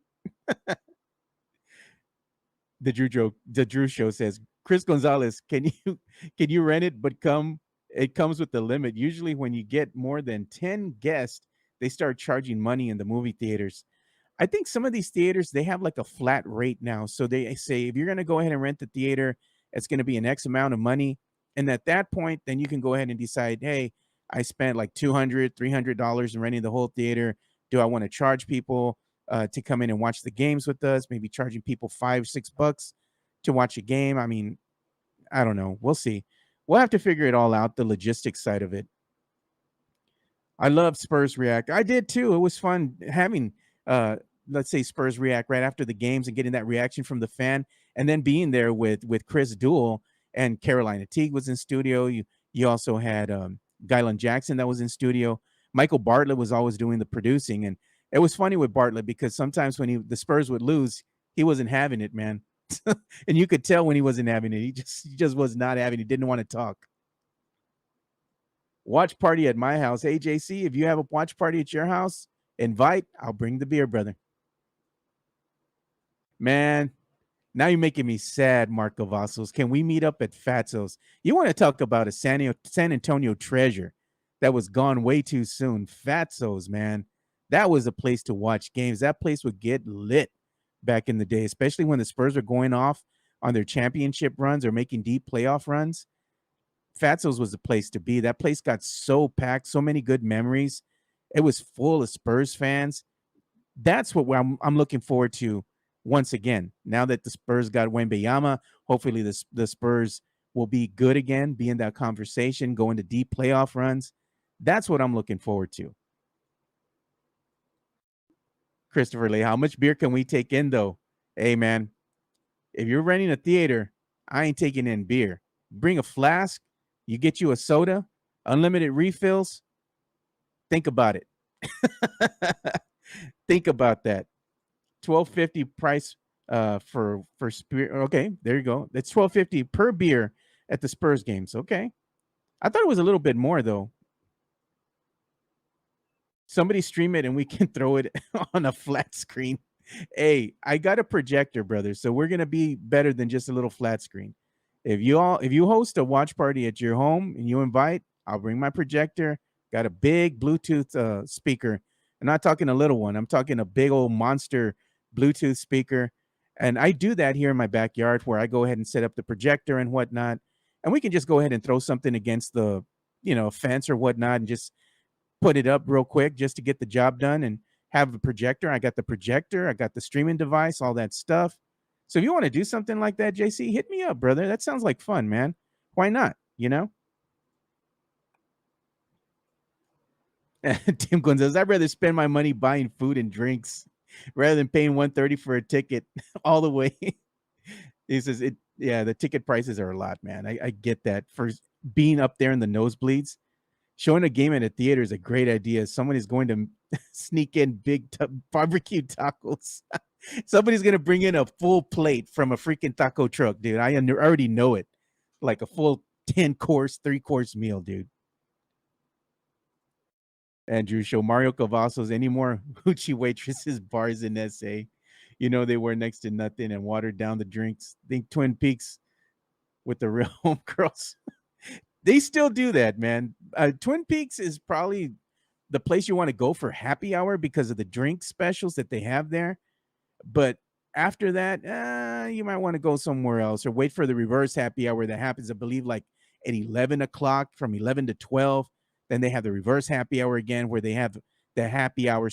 Speaker 1: The Drew Show says, Chris Gonzalez, can you can you rent it? But it comes with the limit. Usually, when you get more than 10 guests, they start charging money in the movie theaters. I think some of these theaters, they have like a flat rate now. So they say if you're going to go ahead and rent the theater, it's going to be an X amount of money. And at that point, then you can go ahead and decide, hey, I spent like $200, $300 in renting the whole theater. Do I want to charge people to come in and watch the games with us? Maybe charging people $5, $6 to watch a game. I mean, I don't know. We'll see. We'll have to figure it all out, the logistics side of it. I love Spurs React. I did too. It was fun having let's say Spurs React right after the games and getting that reaction from the fan, and then being there with Chris Duell and Carolina Teague was in studio. You also had Gylan Jackson that was in studio. Michael Bartlett was always doing the producing, and it was funny with Bartlett because sometimes when the Spurs would lose, he wasn't having it, man. And you could tell when he wasn't having it. He just was not having it. He didn't want to talk. Watch party at my house. Hey, JC, if you have a watch party at your house, invite. I'll bring the beer, brother. Man, now you're making me sad, Mark Cavazos. Can we meet up at Fatso's? You want to talk about a San Antonio treasure that was gone way too soon. Fatso's, man. That was a place to watch games. That place would get lit back in the day, especially when the Spurs are going off on their championship runs or making deep playoff runs. Fatso's was the place to be. That place got so packed, so many good memories. It was full of Spurs fans. That's what I'm looking forward to once again. Now that the Spurs got Wembanyama, hopefully the Spurs will be good again, be in that conversation, go into deep playoff runs. That's what I'm looking forward to. Christopher Lee, how much beer can we take in, though? Hey, man, if you're renting a theater, I ain't taking in beer. Bring a flask. You get you a soda, unlimited refills. Think about it. Think about that. $12.50 price for beer. Okay, there you go. That's $12.50 per beer at the Spurs games. Okay, I thought it was a little bit more though. Somebody stream it and we can throw it on a flat screen. Hey, I got a projector, brother, so we're gonna be better than just a little flat screen. If you host a watch party at your home and you invite, I'll bring my projector. Got a big Bluetooth speaker. I'm not talking a little one. I'm talking a big old monster Bluetooth speaker. And I do that here in my backyard where I go ahead and set up the projector and whatnot. And we can just go ahead and throw something against the, fence or whatnot and just put it up real quick just to get the job done and have the projector. I got the projector, I got the streaming device, all that stuff. So if you want to do something like that, JC, hit me up, brother. That sounds like fun, man. Why not? Tim Gunn says, I'd rather spend my money buying food and drinks rather than paying 130 for a ticket all the way. He says, the ticket prices are a lot, man. I get that. For being up there in the nosebleeds, showing a game at a theater is a great idea. Someone is going to sneak in big barbecue tacos. Somebody's going to bring in a full plate from a freaking taco truck, dude. I already know it. Like a full 10-course, 3-course meal, dude. Andrew Show, Mario Cavazos, any more hoochie waitresses bars in SA? They wear next to nothing and watered down the drinks. Think Twin Peaks with the real homegirls. They still do that, man. Twin Peaks is probably the place you want to go for happy hour because of the drink specials that they have there. But after that, you might want to go somewhere else or wait for the reverse happy hour that happens, I believe, like at 11 o'clock from 11 to 12. Then they have the reverse happy hour again where they have the happy hour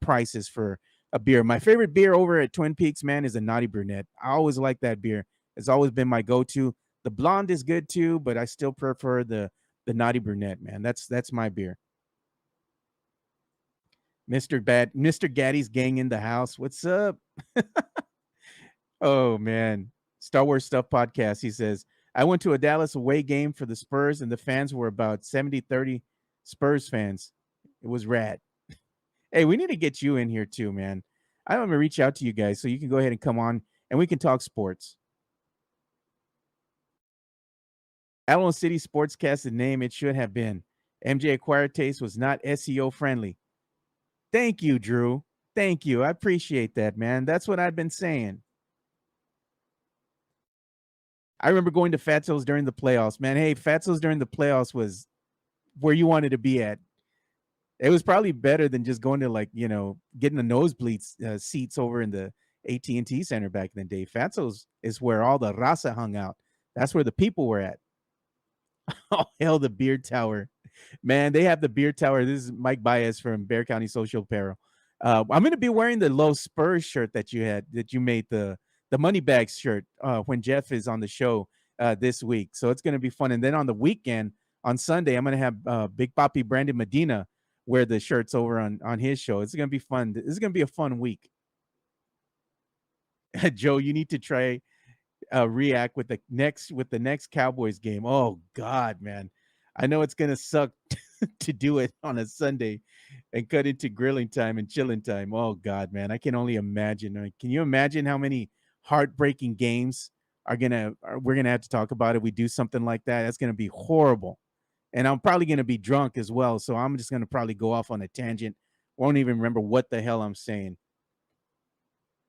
Speaker 1: prices for a beer. My favorite beer over at Twin Peaks, man, is a Naughty Brunette. I always like that beer. It's always been my go-to. The blonde is good too, but I still prefer the Naughty Brunette, man. That's my beer. Mr. Gaddy's gang in the house. What's up? Oh man. Star Wars Stuff Podcast. He says, I went to a Dallas away game for the Spurs and the fans were about 70-30 Spurs fans. It was rad. Hey, we need to get you in here too, man. I'm going to reach out to you guys so you can go ahead and come on and we can talk sports. Alamo City Sportscast, the name it should have been. MJ Acquired Taste was not SEO friendly. Thank you, Drew. Thank you. I appreciate that, man. That's what I've been saying. I remember going to Fatso's during the playoffs, man. Hey, Fatso's during the playoffs was where you wanted to be at. It was probably better than just going to getting the nosebleed seats over in the AT&T Center back in the day. Fatso's is where all the raza hung out. That's where the people were at. Oh, hell, the beer tower. Man, they have the beer tower. This is Mike Baez from Bear County Social Apparel. I'm going to be wearing the Low Spurs shirt that you made, the money bags shirt when Jeff is on the show this week. So it's going to be fun. And then on the weekend, on Sunday, I'm going to have Big Papi Brandon Medina wear the shirts over on his show. It's going to be fun. This is going to be a fun week. Joe, you need to try react with the next Cowboys game. Oh God, man. I know it's going to suck to do it on a Sunday and cut into grilling time and chilling time. Oh God, man. I can only imagine. Can you imagine how many heartbreaking games we're going to have to talk about if we do something like that? That's going to be horrible. And I'm probably going to be drunk as well. So I'm just going to probably go off on a tangent. Won't even remember what the hell I'm saying.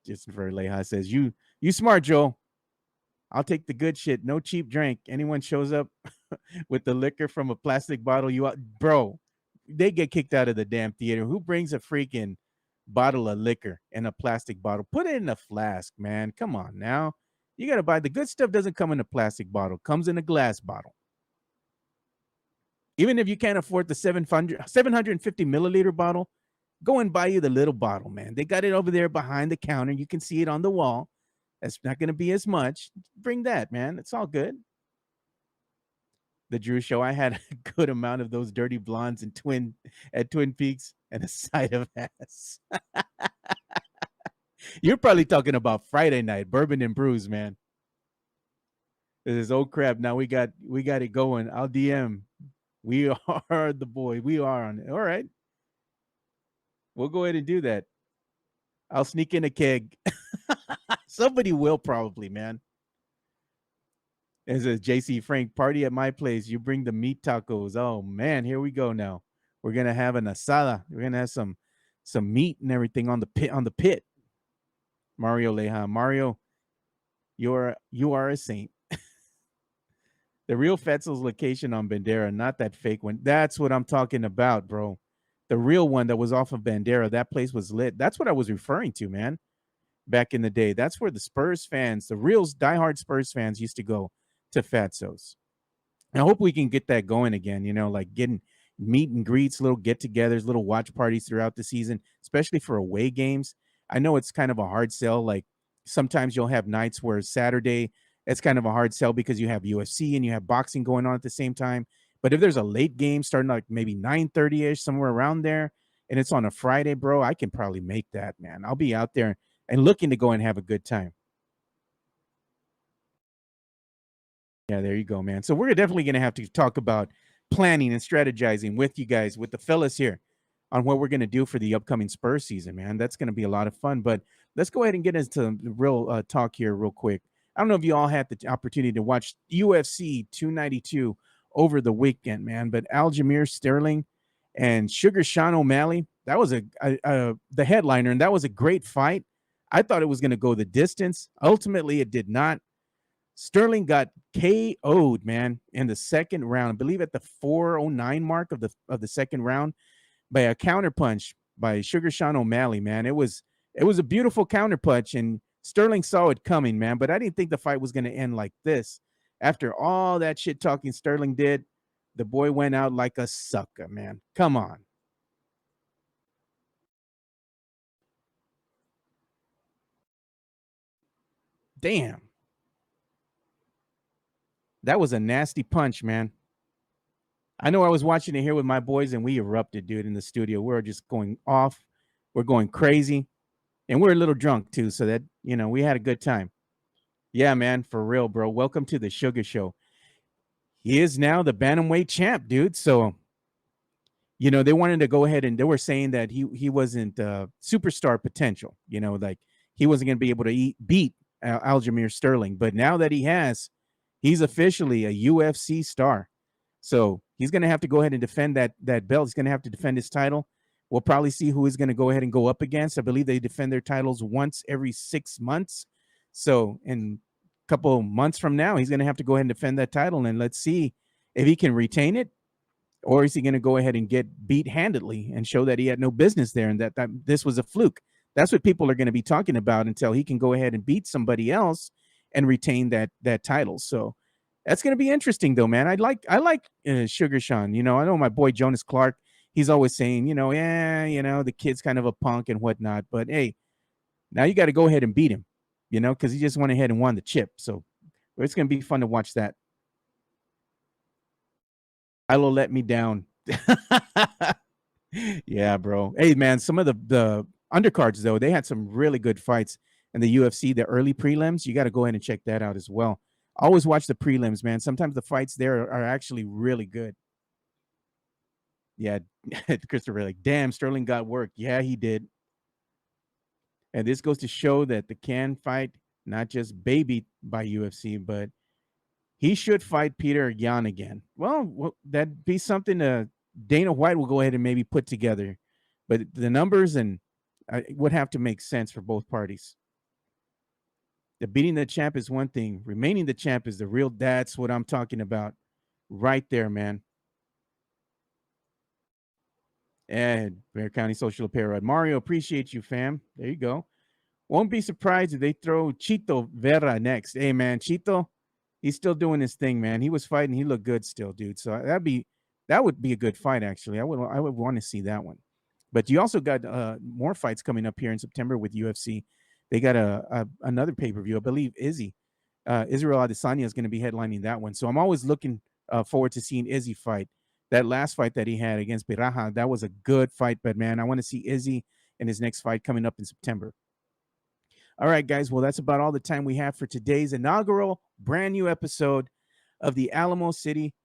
Speaker 1: Christopher Leha says, you smart, Joel. I'll take the good shit. No cheap drink. Anyone shows up with the liquor from a plastic bottle, bro, they get kicked out of the damn theater. Who brings a freaking bottle of liquor in a plastic bottle? Put it in a flask, man. Come on now. You got to buy the good stuff. Doesn't come in a plastic bottle. Comes in a glass bottle. Even if you can't afford the 750 milliliter bottle, go and buy you the little bottle, man. They got it over there behind the counter. You can see it on the wall. That's not going to be as much. Bring that, man. It's all good. The Drew Show. I had a good amount of those dirty blondes at Twin Peaks and a side of ass. You're probably talking about Friday night, bourbon and brews, man. This is old crap. Now we got it going. I'll DM. We are the boy. We are on it. All right. We'll go ahead and do that. I'll sneak in a keg. Somebody will probably, man. As a JC Frank, party at my place. You bring the meat tacos. Oh man, here we go now. We're gonna have an asada. We're gonna have some meat and everything on the pit. Mario Leha. Mario, you are a saint. The real Fetzel's location on Bandera, not that fake one. That's what I'm talking about, bro. The real one that was off of Bandera. That place was lit. That's what I was referring to, man. Back in the day. That's where the Spurs fans, the real diehard Spurs fans used to go to Fatso's. I hope we can get that going again, like getting meet and greets, little get-togethers, little watch parties throughout the season, especially for away games. I know it's kind of a hard sell. Like sometimes you'll have nights where Saturday it's kind of a hard sell because you have UFC and you have boxing going on at the same time. But if there's a late game starting like maybe 9:30 ish, somewhere around there, and it's on a Friday, bro, I can probably make that, man. I'll be out there and looking to go and have a good time. Yeah, there you go, man. So we're definitely going to have to talk about planning and strategizing with you guys, with the fellas here, on what we're going to do for the upcoming Spurs season, man. That's going to be a lot of fun. But let's go ahead and get into the real talk here, real quick. I don't know if you all had the opportunity to watch UFC 292 over the weekend, man. But Aljamain Sterling and Sugar Sean O'Malley, that was the headliner, and that was a great fight. I thought it was going to go the distance. Ultimately, it did not. Sterling got KO'd, man, in the second round. I believe at the 4:09 mark of the second round by a counterpunch by Sugar Sean O'Malley, man. It was a beautiful counterpunch, and Sterling saw it coming, man. But I didn't think the fight was going to end like this. After all that shit talking Sterling did, the boy went out like a sucker, man. Come on. Damn. That was a nasty punch, man. I know I was watching it here with my boys and we erupted, dude, in the studio. We were just going off. We're going crazy. And we're a little drunk too. So that, we had a good time. Yeah, man, for real, bro. Welcome to the Sugar Show. He is now the bantamweight champ, dude. So, they wanted to go ahead and they were saying that he wasn't superstar potential, like he wasn't going to be able to beat Aljamain Sterling. But now that he's officially a UFC star. So he's going to have to go ahead and defend that belt. He's going to have to defend his title. We'll probably see who he's going to go ahead and go up against. I believe they defend their titles once every 6 months. So in a couple months from now, he's going to have to go ahead and defend that title. And let's see if he can retain it, or is he going to go ahead and get beat handedly and show that he had no business there and that this was a fluke. That's what people are going to be talking about until he can go ahead and beat somebody else and retain that title. So that's going to be interesting, though, man. I like Sugar Sean. I know my boy Jonas Clark. He's always saying, the kid's kind of a punk and whatnot. But hey, now you got to go ahead and beat him, because he just went ahead and won the chip. So it's going to be fun to watch that. Ilo let me down. Yeah, bro. Hey, man, some of the undercards, though, they had some really good fights in the UFC, the early prelims. You got to go ahead and check that out as well. Always watch the prelims, man. Sometimes the fights there are actually really good. Yeah, Christopher, like, damn, Sterling got work. Yeah, he did. And this goes to show that the can fight, not just babied by UFC, but he should fight Peter Yan again. Well, that'd be something Dana White will go ahead and maybe put together. But the numbers and would have to make sense for both parties. The beating the champ is one thing. Remaining the champ is the real. That's what I'm talking about, right there, man. And Bear County Social Apparel. Mario, appreciate you, fam. There you go. Won't be surprised if they throw Chito Vera next. Hey, man, Chito, he's still doing his thing, man. He was fighting. He looked good still, dude. So that would be a good fight, actually. I would want to see that one. But you also got more fights coming up here in September with UFC. They got another pay-per-view. I believe Israel Adesanya is going to be headlining that one. So I'm always looking forward to seeing Izzy fight. That last fight that he had against Biraja, that was a good fight. But, man, I want to see Izzy in his next fight coming up in September. All right, guys. Well, that's about all the time we have for today's inaugural brand new episode of the Alamo City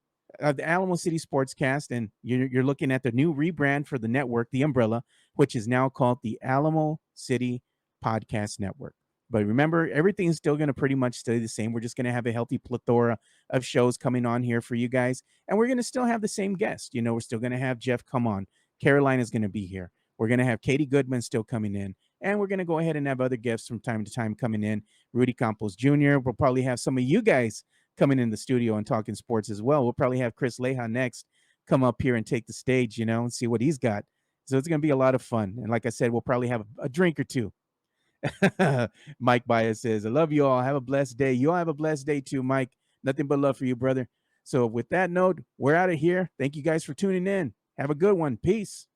Speaker 1: Sportscast. And you're looking at the new rebrand for the network, the umbrella, which is now called the Alamo City Podcast Network. But remember, everything's still going to pretty much stay the same. We're just going to have a healthy plethora of shows coming on here for you guys. And we're going to still have the same guest. We're still going to have Jeff come on. Caroline is going to be here. We're going to have Katie Goodman still coming in. And we're going to go ahead and have other guests from time to time coming in. Rudy Campos Jr. We'll probably have some of you guys coming in the studio and talking sports as well. We'll probably have Chris Leja next come up here and take the stage, and see what he's got. So it's going to be a lot of fun. And like I said, we'll probably have a drink or two. Mike Bias says, I love you all. Have a blessed day. You all have a blessed day too, Mike. Nothing but love for you, brother. So with that note, we're out of here. Thank you guys for tuning in. Have a good one. Peace.